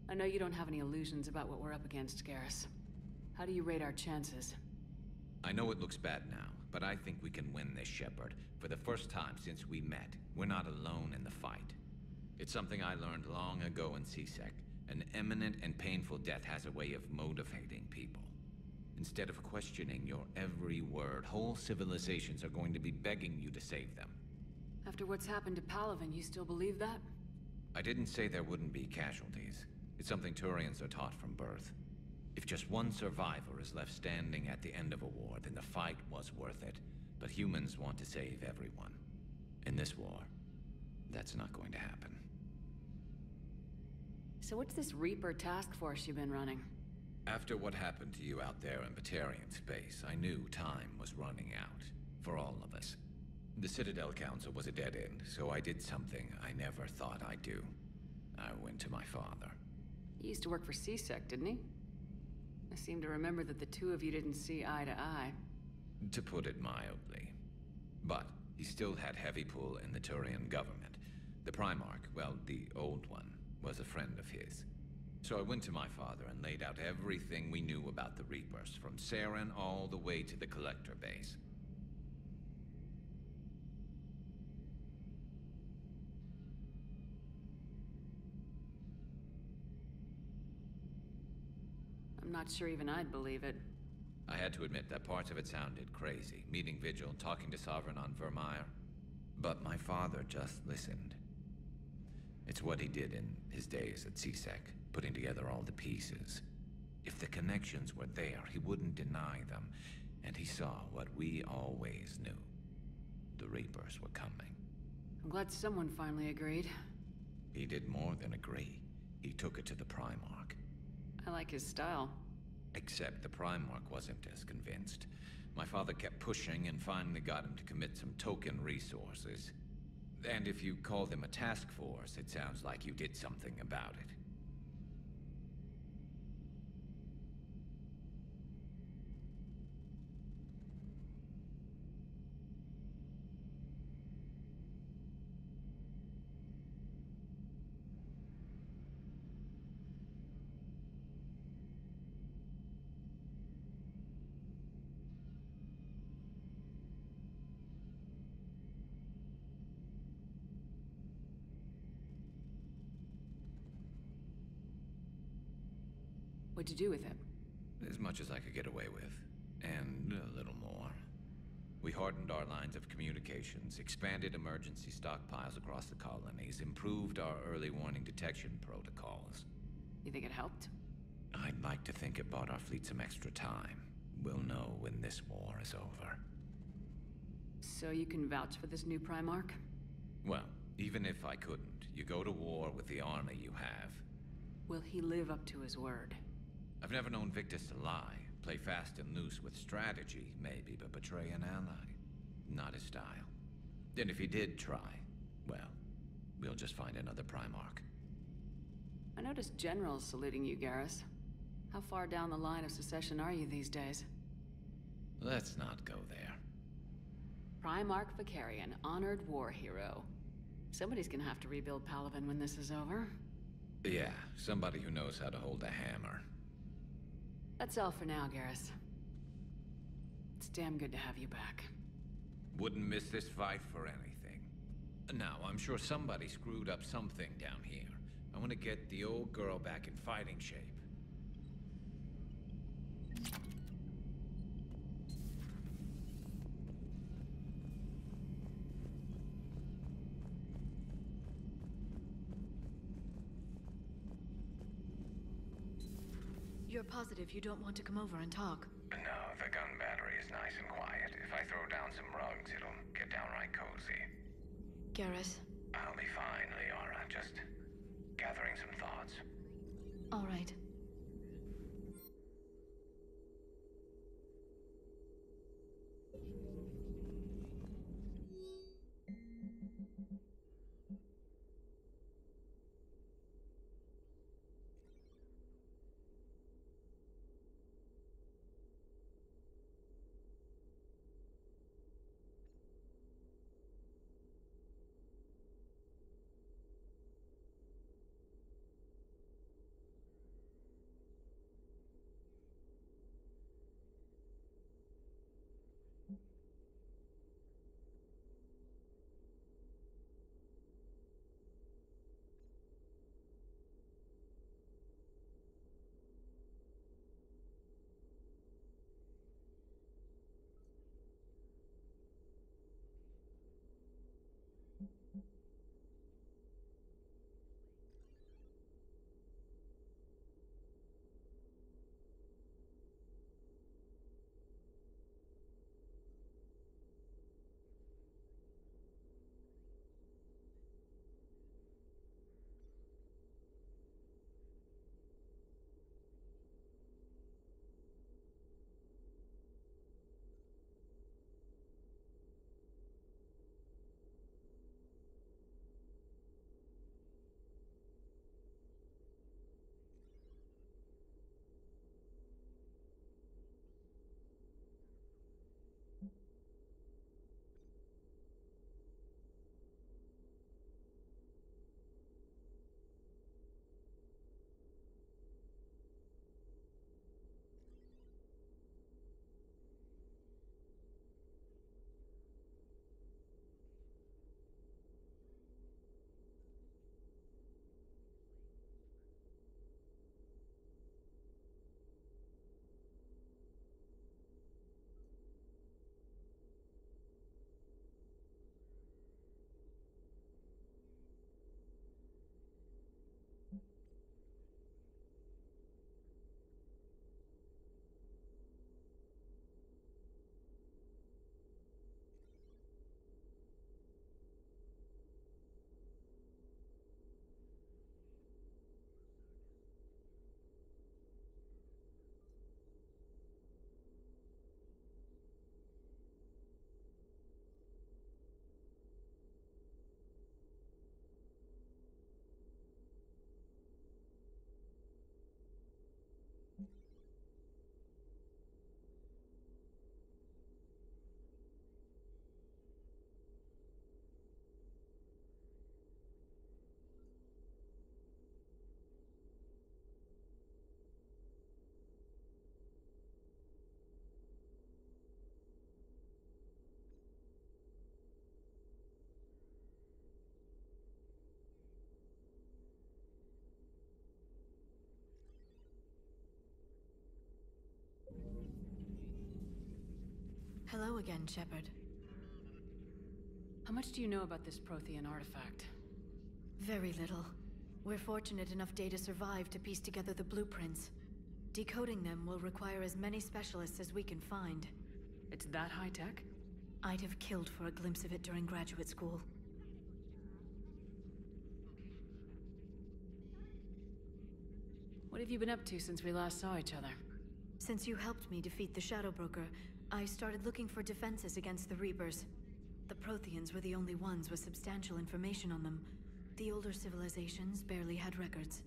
I know you don't have any illusions about what we're up against, Garrus. How do you rate our chances? I know it looks bad now, but I think we can win this, Shepard. For the first time since we met, we're not alone in the fight. It's something I learned long ago in C-Sec. An imminent and painful death has a way of motivating people. Instead of questioning your every word, whole civilizations are going to be begging you to save them. After what's happened to Palaven, you still believe that? I didn't say there wouldn't be casualties. It's something Turians are taught from birth. If just one survivor is left standing at the end of a war, then the fight was worth it. But humans want to save everyone. In this war, that's not going to happen. So what's this Reaper task force you've been running? After what happened to you out there in Batarian space, I knew time was running out. For all of us. The Citadel Council was a dead end, so I did something I never thought I'd do. I went to my father. He used to work for C-Sec, didn't he? I seem to remember that the two of you didn't see eye to eye. To put it mildly. But he still had heavy pull in the Turian government. The Primarch, well, the old one, was a friend of his. So I went to my father and laid out everything we knew about the Reapers, from Saren all the way to the Collector base. Not sure even I'd believe it. I had to admit that parts of it sounded crazy. Meeting Vigil, talking to Sovereign on Vermeer. But my father just listened. It's what he did in his days at CSEC, putting together all the pieces. If the connections were there, he wouldn't deny them. And he saw what we always knew. The Reapers were coming. I'm glad someone finally agreed. He did more than agree. He took it to the Primarch. I like his style. Except the Primarch wasn't as convinced. My father kept pushing and finally got him to commit some token resources. And if you call them a task force, it sounds like you did something about it. What'd you do with him? As much as I could get away with. And a little more. We hardened our lines of communications, expanded emergency stockpiles across the colonies, improved our early warning detection protocols. You think it helped? I'd like to think it bought our fleet some extra time. We'll know when this war is over. So you can vouch for this new Primarch? Well, even if I couldn't, you go to war with the army you have. Will he live up to his word? I've never known Victus to lie. Play fast and loose with strategy, maybe, but betray an ally. Not his style. And if he did try, well, we'll just find another Primarch. I noticed generals saluting you, Garrus. How far down the line of succession are you these days? Let's not go there. Primarch Vicarian, honored war hero. Somebody's gonna have to rebuild Palaven when this is over. Yeah, somebody who knows how to hold a hammer. That's all for now, Garrus. It's damn good to have you back. Wouldn't miss this fight for anything. Now, I'm sure somebody screwed up something down here. I want to get the old girl back in fighting shape. You're positive you don't want to come over and talk? No, the gun battery is nice and quiet. If I throw down some rugs, it'll get downright cozy. Garrus? I'll be fine, Liara. Just gathering some thoughts. All right. Hello again, Shepard. How much do you know about this Prothean artifact? Very little. We're fortunate enough Data survived to piece together the blueprints. Decoding them will require as many specialists as we can find. It's that high-tech? I'd have killed for a glimpse of it during graduate school. What have you been up to since we last saw each other? Since you helped me defeat the Shadow Broker, I started looking for defenses against the Reapers. The Protheans were the only ones with substantial information on them. The older civilizations barely had records.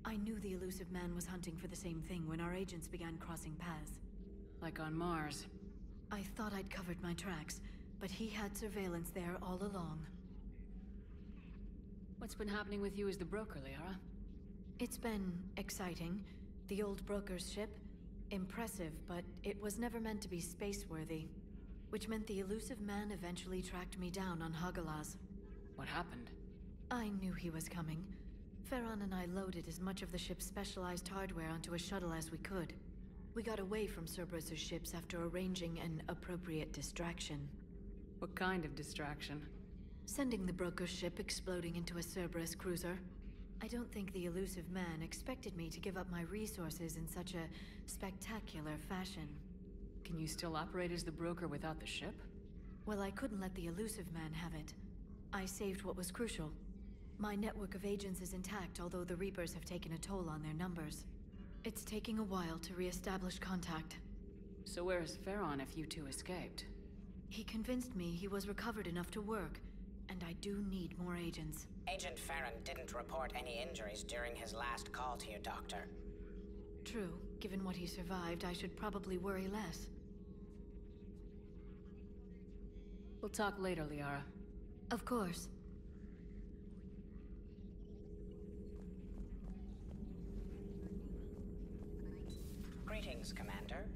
I knew the elusive man was hunting for the same thing when our agents began crossing paths. Like on Mars. I thought I'd covered my tracks, but he had surveillance there all along. What's been happening with you as the broker, Liara? It's been exciting. The old broker's ship? Impressive, but it was never meant to be space-worthy. Which meant the elusive man eventually tracked me down on Hagalaz. What happened? I knew he was coming. Farron and I loaded as much of the ship's specialized hardware onto a shuttle as we could. We got away from Cerberus's ships after arranging an appropriate distraction. What kind of distraction? Sending the broker's ship exploding into a Cerberus cruiser. I don't think the elusive man expected me to give up my resources in such a spectacular fashion. Can you still operate as the broker without the ship? Well, I couldn't let the elusive man have it. I saved what was crucial. My network of agents is intact, although the Reapers have taken a toll on their numbers. It's taking a while to re-establish contact. So where is Farron if you two escaped? He convinced me he was recovered enough to work, and I do need more agents. Agent Farron didn't report any injuries during his last call to you, Doctor. True. Given what he survived, I should probably worry less. We'll talk later, Liara. Of course. Greetings, Commander.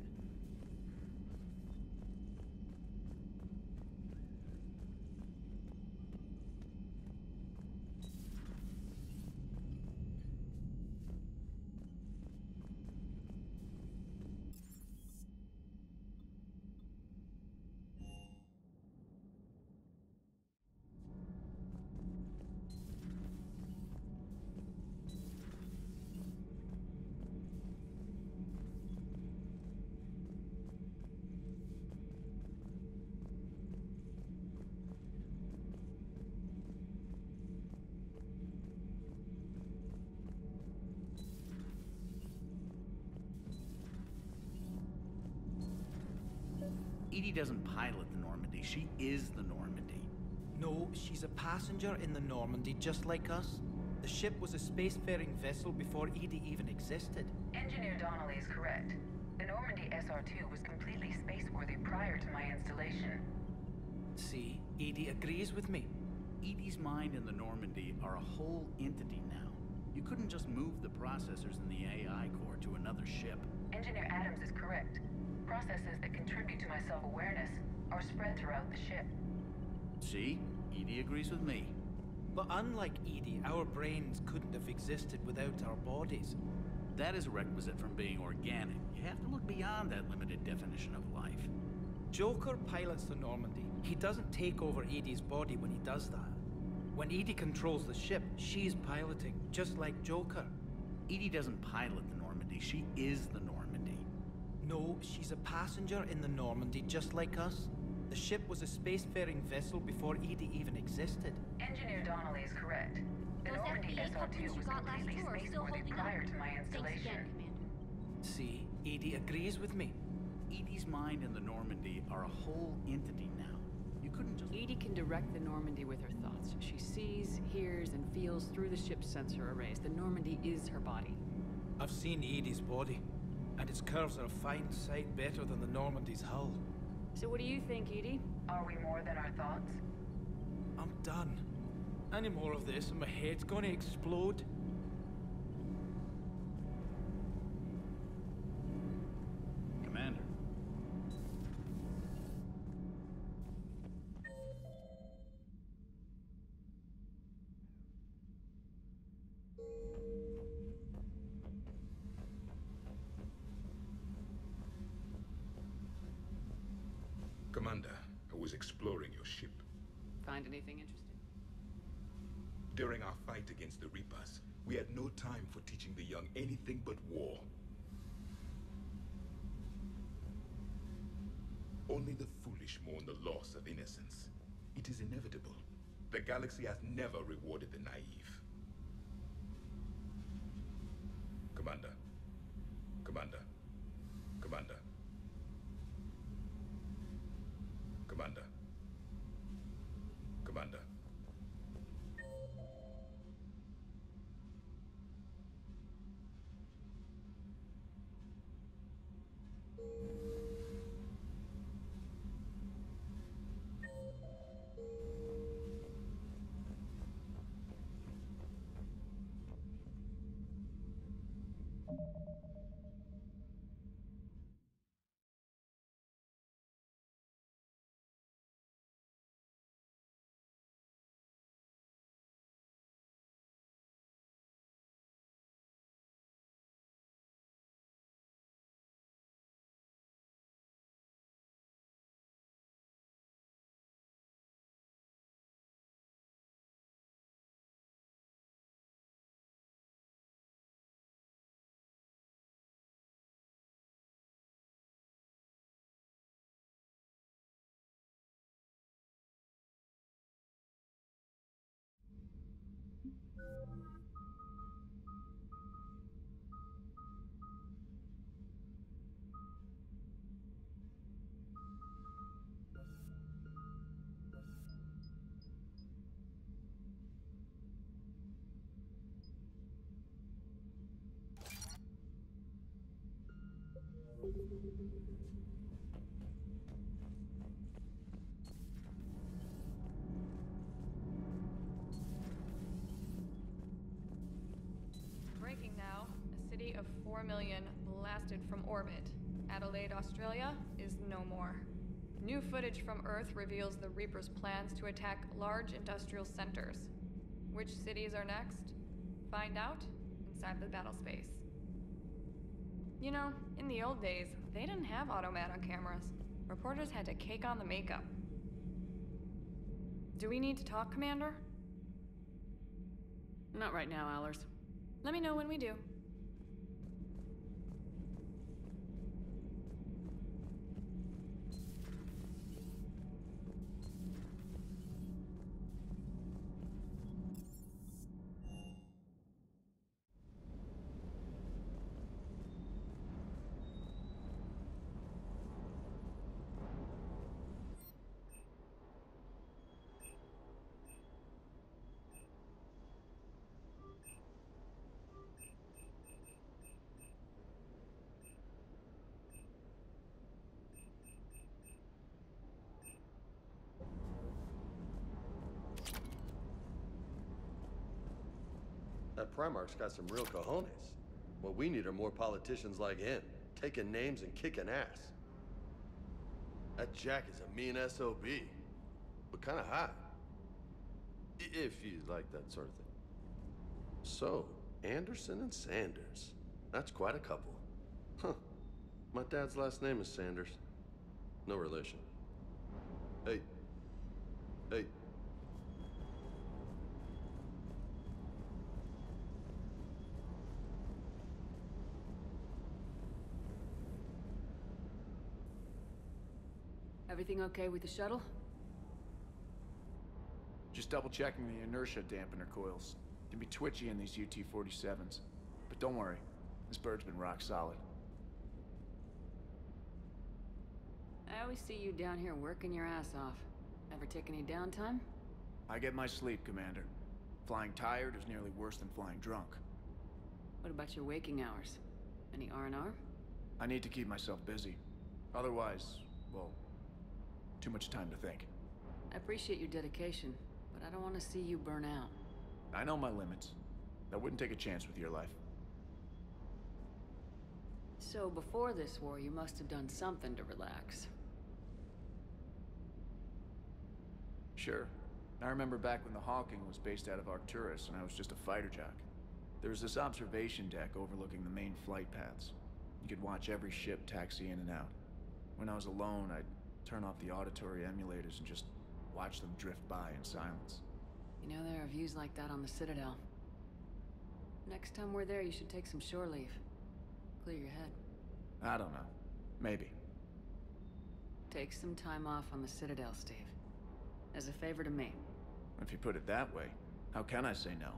Edie doesn't pilot the Normandy, she is the Normandy. No, she's a passenger in the Normandy just like us. The ship was a spacefaring vessel before Edie even existed. Engineer Donnelly is correct. The Normandy SR-2 was completely spaceworthy prior to my installation. See, Edie agrees with me. Edie's mind and the Normandy are a whole entity now. You couldn't just move the processors in the AI core to another ship. Engineer Adams is correct. Processes that contribute to my self-awareness are spread throughout the ship. See? Edie agrees with me. But unlike Edie, our brains couldn't have existed without our bodies. That is a requisite from being organic. You have to look beyond that limited definition of life. Joker pilots the Normandy. He doesn't take over Edie's body when he does that. When Edie controls the ship, she's piloting, just like Joker. Edie doesn't pilot the Normandy, she is the Normandy. No, she's a passenger in the Normandy just like us. The ship was a spacefaring vessel before Edie even existed. Engineer Donnelly is correct. The Normandy SR-2 was completely spaceworthy prior to my installation. See, Edie agrees with me. Edie's mind and the Normandy are a whole entity now. You couldn't just... Edie can direct the Normandy with her thoughts. She sees, hears, and feels through the ship's sensor arrays. The Normandy is her body. I've seen Edie's body, and its curves are a fine sight better than the Normandy's hull. So what do you think, Edie? Are we more than our thoughts? I'm done. Any more of this and my head's gonna explode. Commander. Commander. fight against the Reapers, we had no time for teaching the young anything but war. Only the foolish mourn the loss of innocence. It is inevitable. The galaxy has never rewarded the naive. Commander. Commander. Commander. Commander. Commander. Breaking now. A city of 4 million blasted from orbit. Adelaide, Australia is no more. New footage from Earth reveals the Reaper's plans to attack large industrial centers. Which cities are next? Find out inside the battle space. You know, in the old days, they didn't have automat on cameras. Reporters had to cake on the makeup. Do we need to talk, Commander? Not right now, Allers. Let me know when we do. That Primarch's got some real cojones. What we need are more politicians like him, taking names and kicking ass. That Jack is a mean SOB, but kinda hot. If you like that sort of thing. So, Anderson and Sanders. That's quite a couple. Huh. My dad's last name is Sanders. No relation. Hey. Hey. Everything okay with the shuttle? Just double checking the inertia dampener coils. Can be twitchy in these UT-47s. But don't worry, this bird's been rock solid. I always see you down here working your ass off. Ever take any downtime? I get my sleep, Commander. Flying tired is nearly worse than flying drunk. What about your waking hours? Any R&R? I need to keep myself busy. Otherwise, well, too much time to think. I appreciate your dedication, but I don't want to see you burn out. I know my limits. I wouldn't take a chance with your life. So before this war, you must have done something to relax. Sure. I remember back when the Hawking was based out of Arcturus and I was just a fighter jock. There was this observation deck overlooking the main flight paths. You could watch every ship taxi in and out. When I was alone, I'd turn off the auditory emulators and just watch them drift by in silence. You know, there are views like that on the Citadel. Next time we're there, you should take some shore leave. Clear your head. I don't know. Maybe. Take some time off on the Citadel, Steve. As a favor to me. If you put it that way, how can I say no?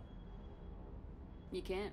You can't.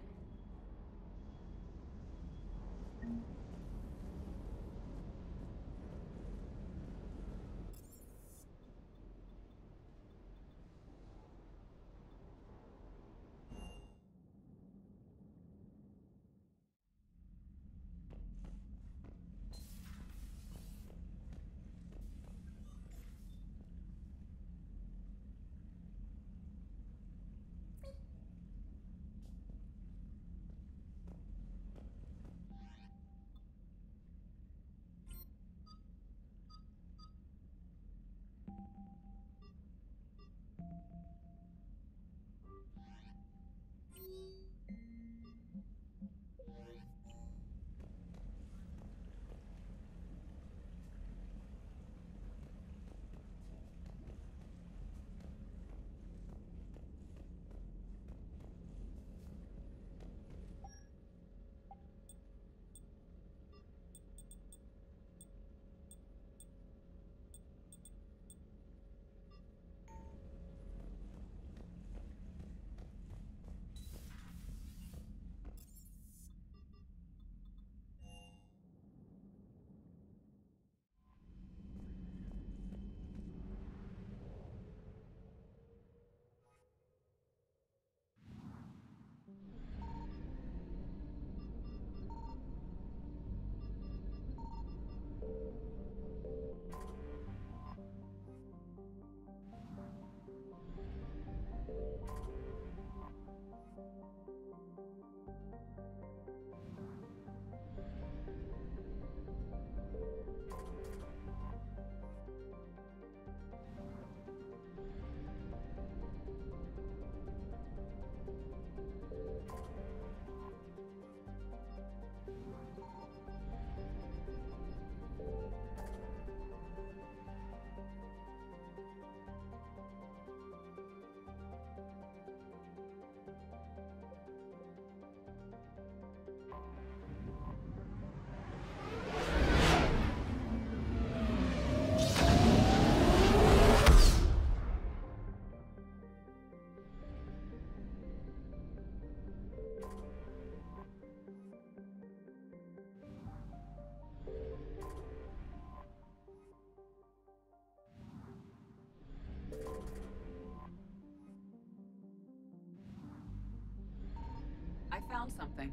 I found something.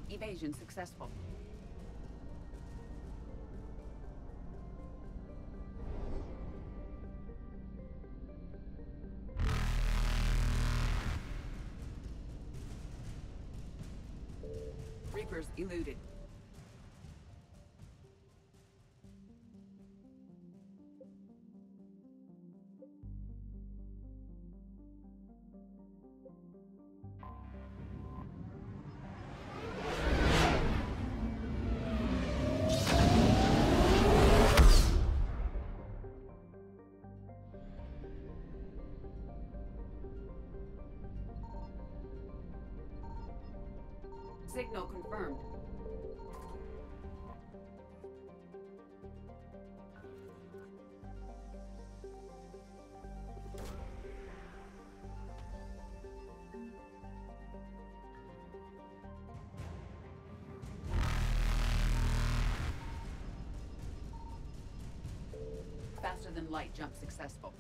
Evasion successful. Reapers eluded. Signal confirmed. Faster than light jump successful.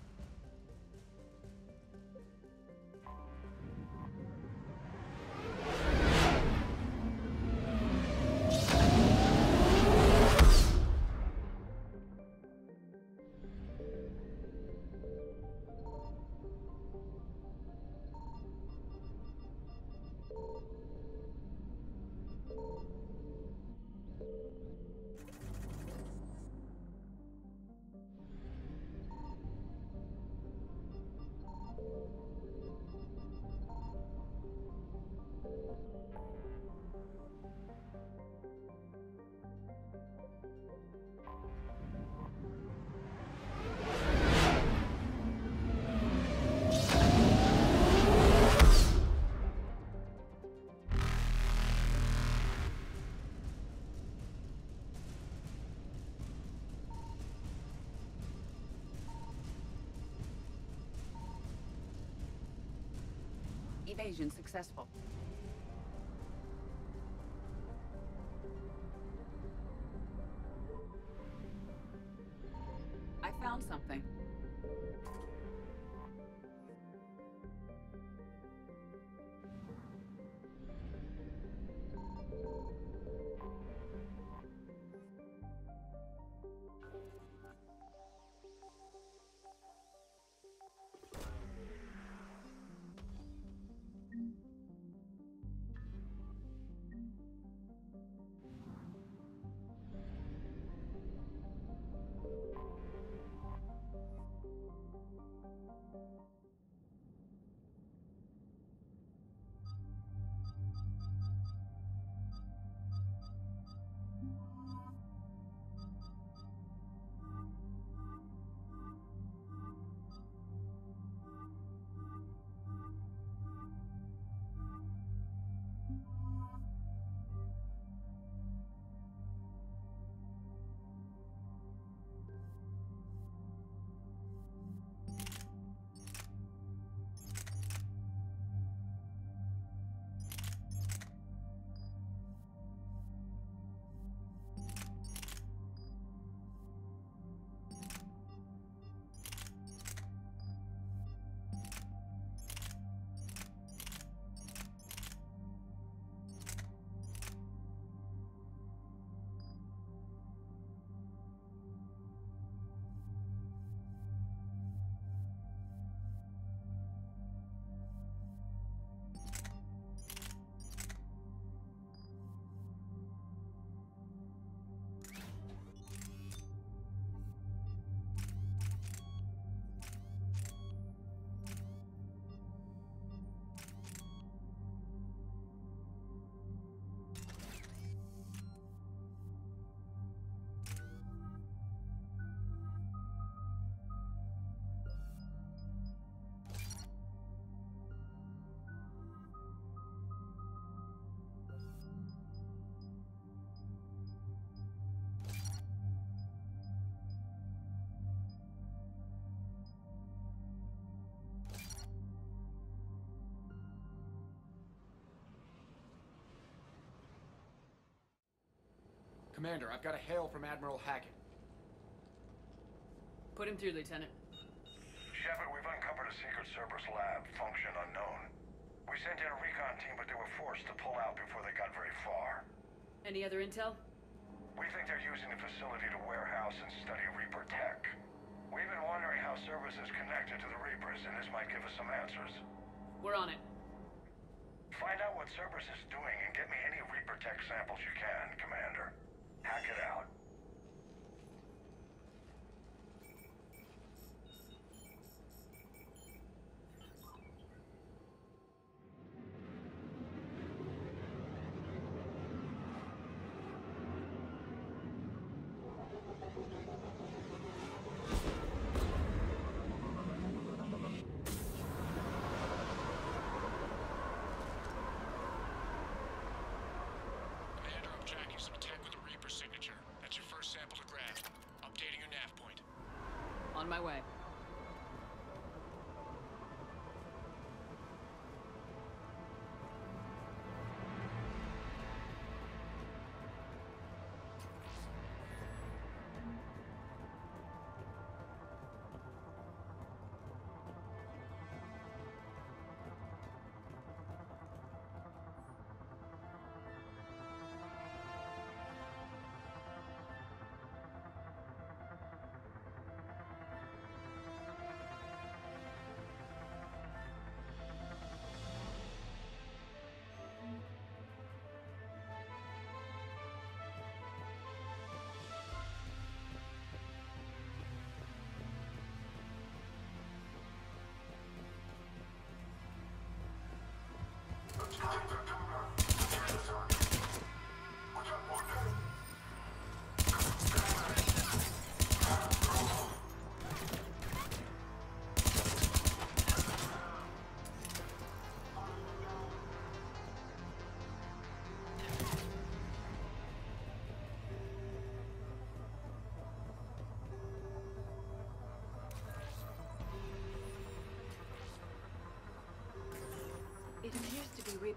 Evasion successful. I found something. Commander, I've got a hail from Admiral Hackett. Put him through, Lieutenant. Shepard, we've uncovered a secret Cerberus lab, function unknown. We sent in a recon team, but they were forced to pull out before they got very far. Any other intel? We think they're using the facility to warehouse and study Reaper tech. We've been wondering how Cerberus is connected to the Reapers, and this might give us some answers. We're on it. Find out what Cerberus is doing and get me any Reaper tech samples you can, Commander. Hack it out. On my way.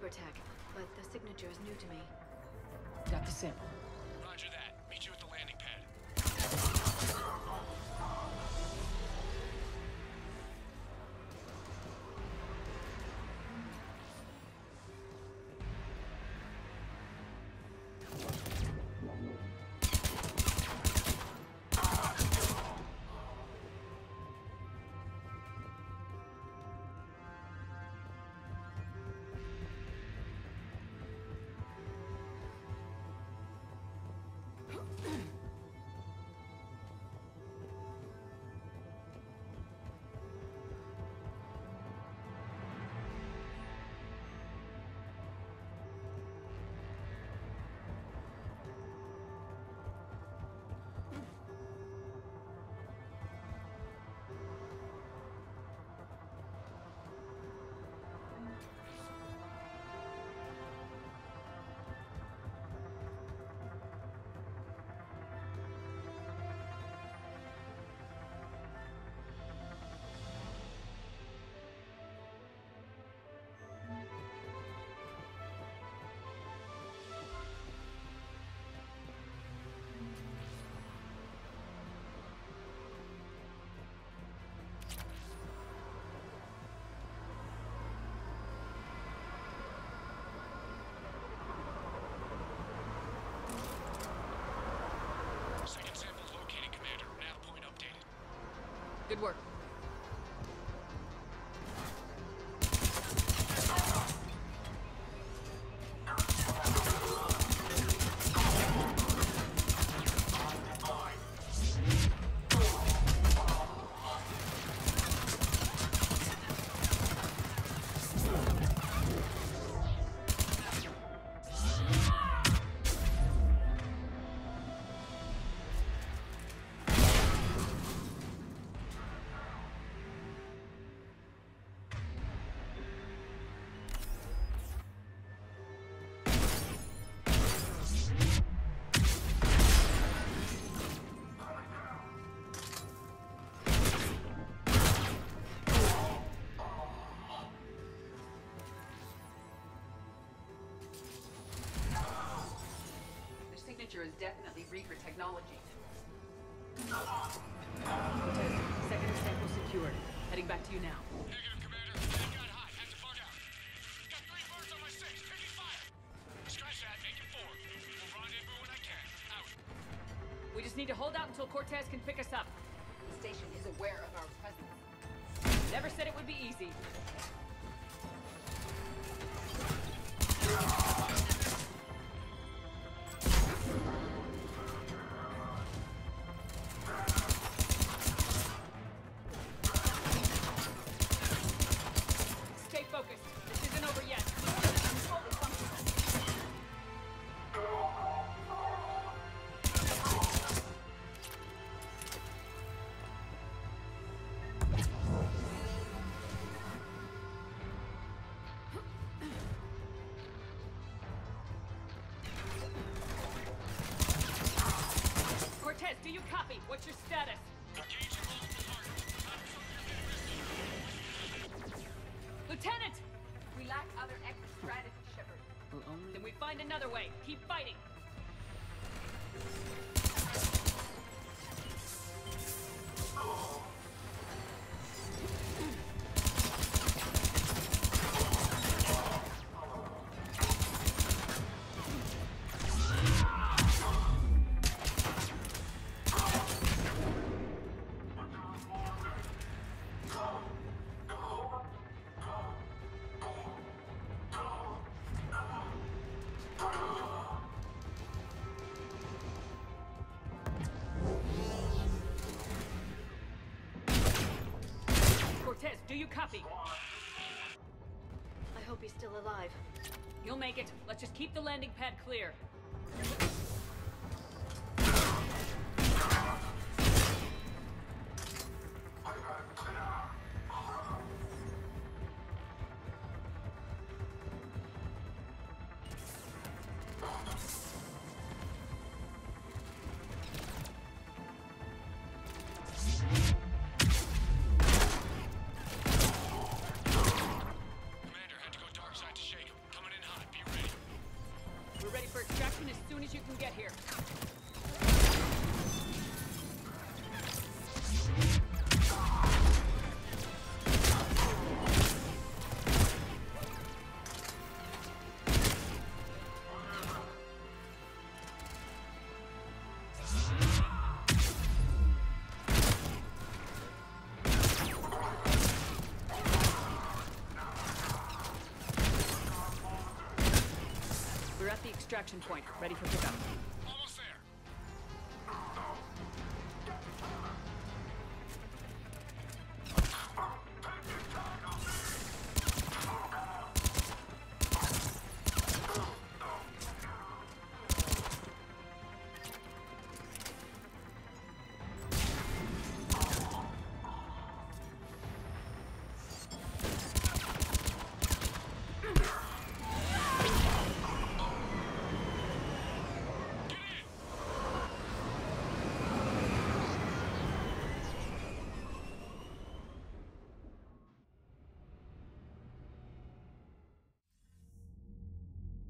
Reaper tech, but the signature is new to me. Got the sample. Roger that. Meet you at the landing pad. Second sample's located, Commander. Nav point updated. Good work. The signature is definitely Reaper technology. Second sample secured. Heading back to you now. Negative, Commander. Heading got high. Had to bug out. Got 3 birds on my 6. Taking fire. Scratch that. Make it 4. We'll rendezvous when I can. Out. We just need to hold out until Cortez can pick us up. The station is aware of our presence. Never said it would be easy. Stay focused. This isn't over yet. Cortez, do you copy? What's your status? Lieutenant! We lack other exit strategy, Shepard. Then we find another way. Keep fighting. Cortez, do you copy? I hope he's still alive. You'll make it. Let's just keep the landing pad clear. Commander, had to go dark side to shake him. Coming We're ready for extraction as soon as you can get here. We're at the extraction point, ready for pickup. Almost there.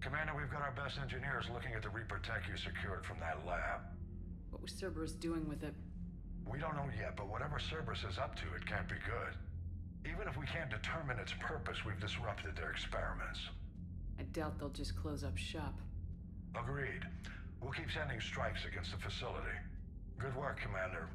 Commander, we've got our best engineers looking at the Reaper tech you secured from that lab. What was Cerberus doing with it? We don't know yet, but whatever Cerberus is up to, it can't be good. Even if we can't determine its purpose, we've disrupted their experiments. I doubt they'll just close up shop. Agreed. We'll keep sending strikes against the facility. Good work, Commander.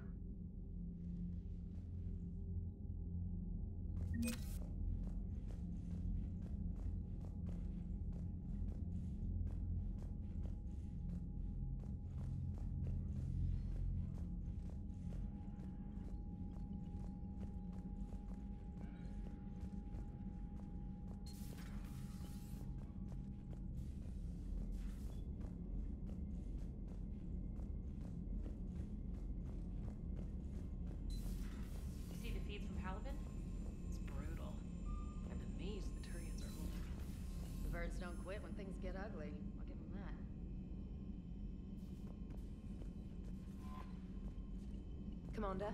You see the feeds from Halibin? It's brutal. I'm amazed the Turians are holding. The birds don't quit when things get ugly. I'll give them that. Commander?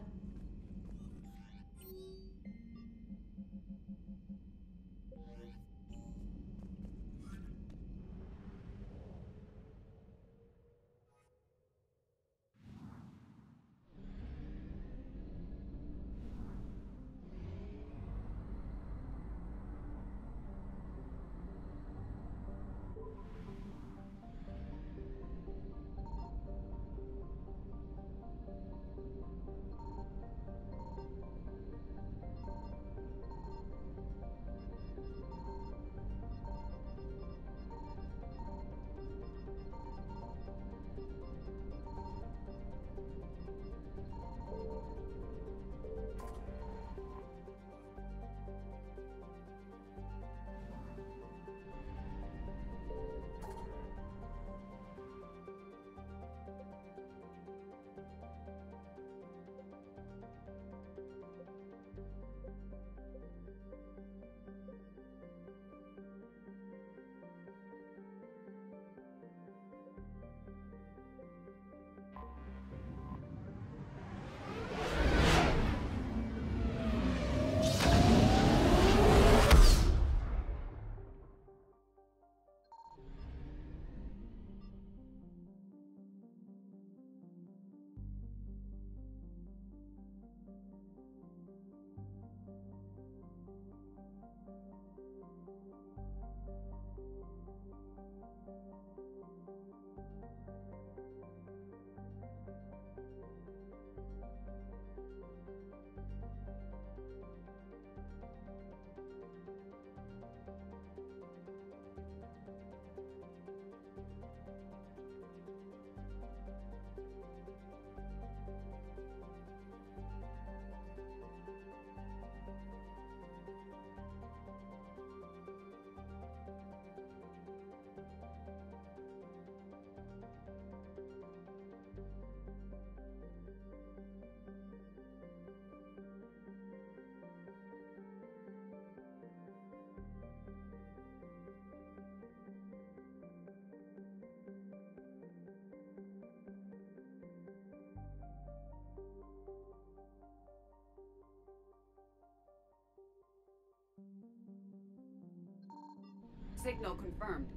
Signal confirmed.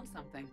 found something.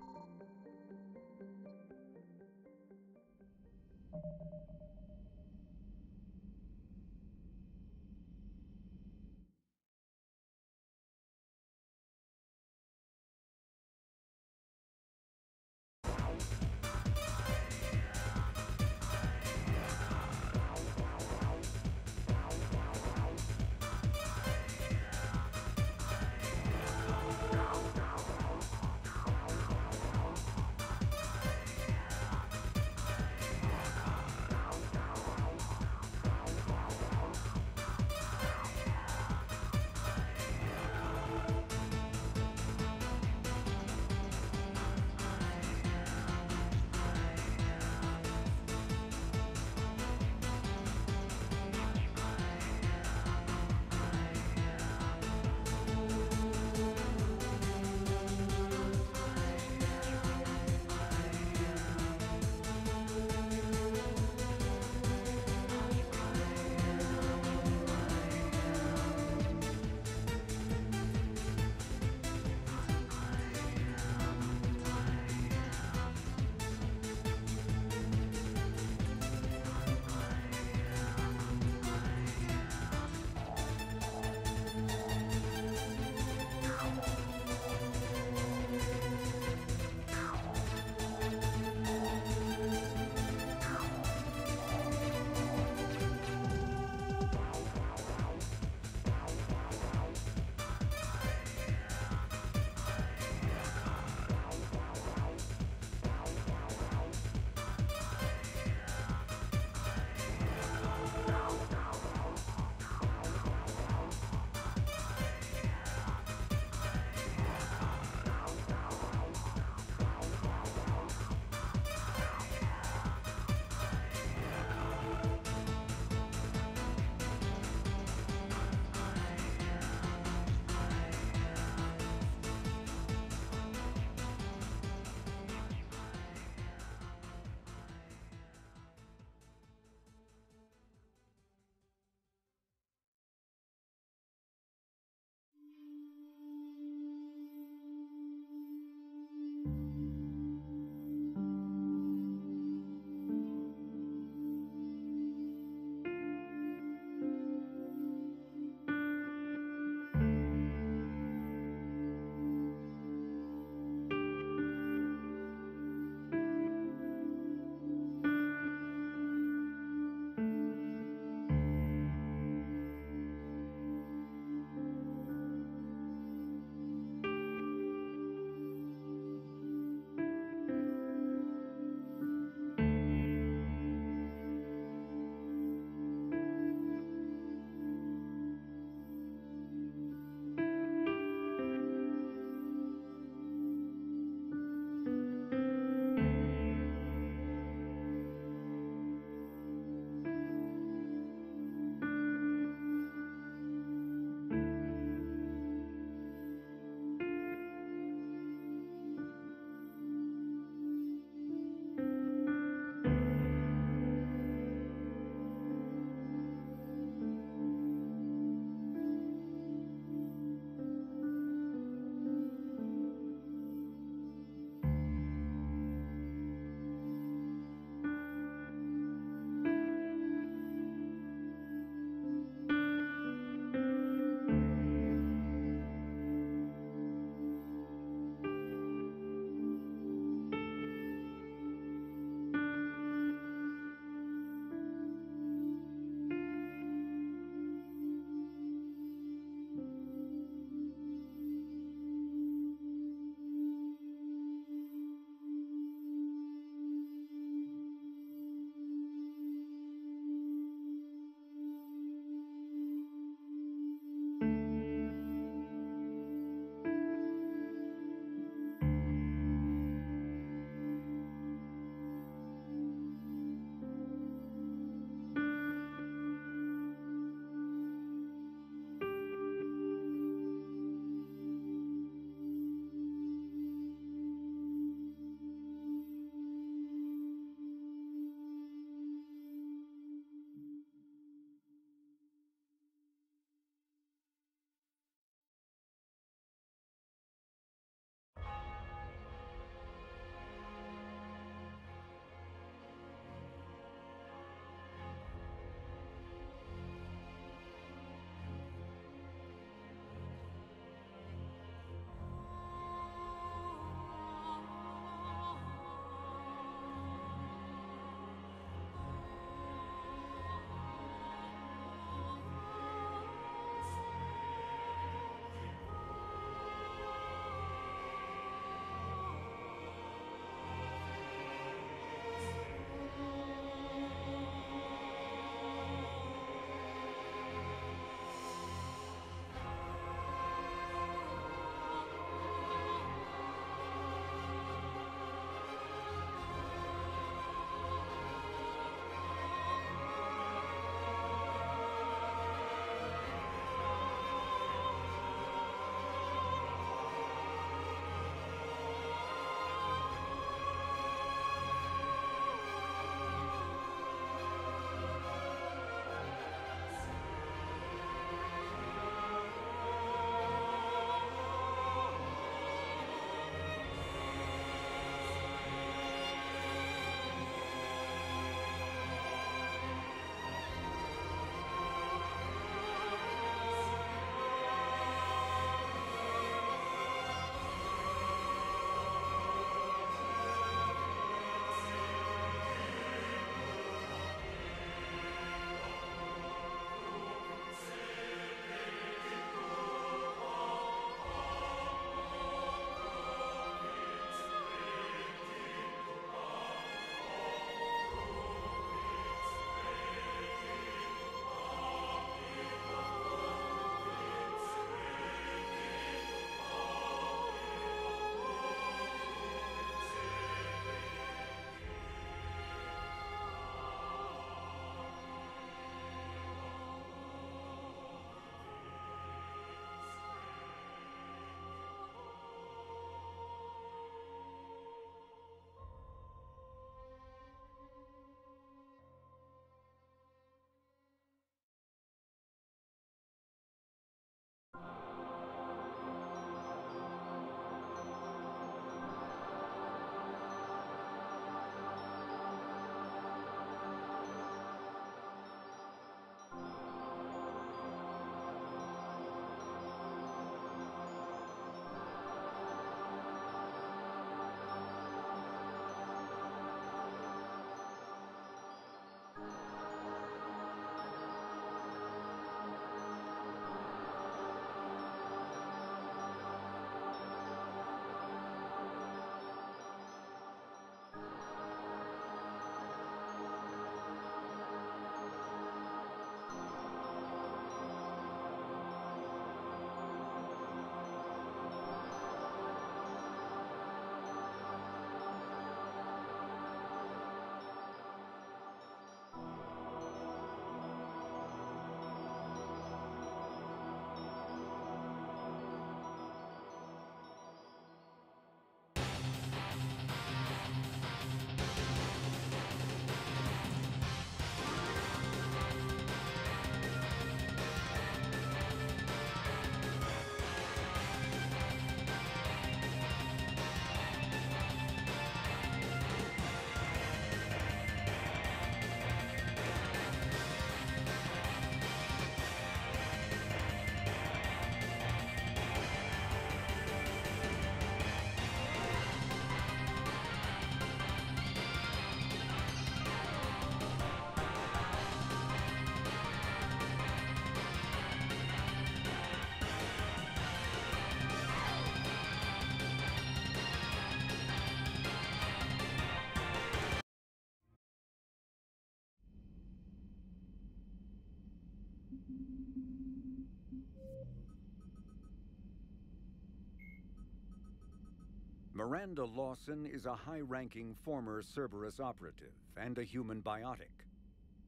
Miranda Lawson is a high-ranking former Cerberus operative and a human biotic.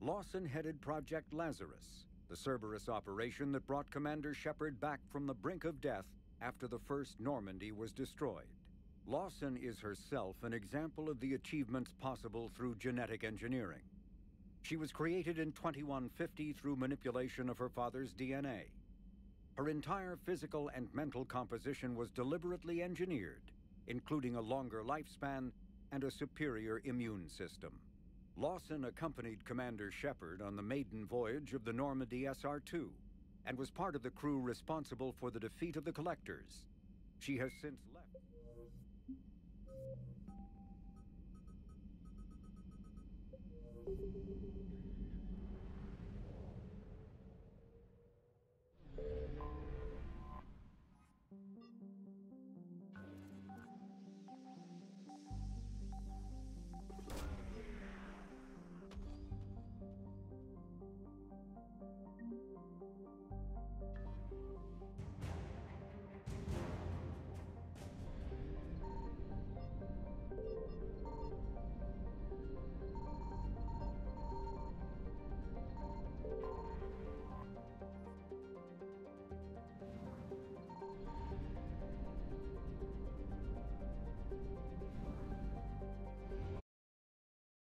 Lawson headed Project Lazarus, the Cerberus operation that brought Commander Shepard back from the brink of death after the first Normandy was destroyed. Lawson is herself an example of the achievements possible through genetic engineering. She was created in 2150 through manipulation of her father's DNA. Her entire physical and mental composition was deliberately engineered, including a longer lifespan and a superior immune system. Lawson accompanied Commander Shepard on the maiden voyage of the Normandy SR-2 and was part of the crew responsible for the defeat of the Collectors. She has since left.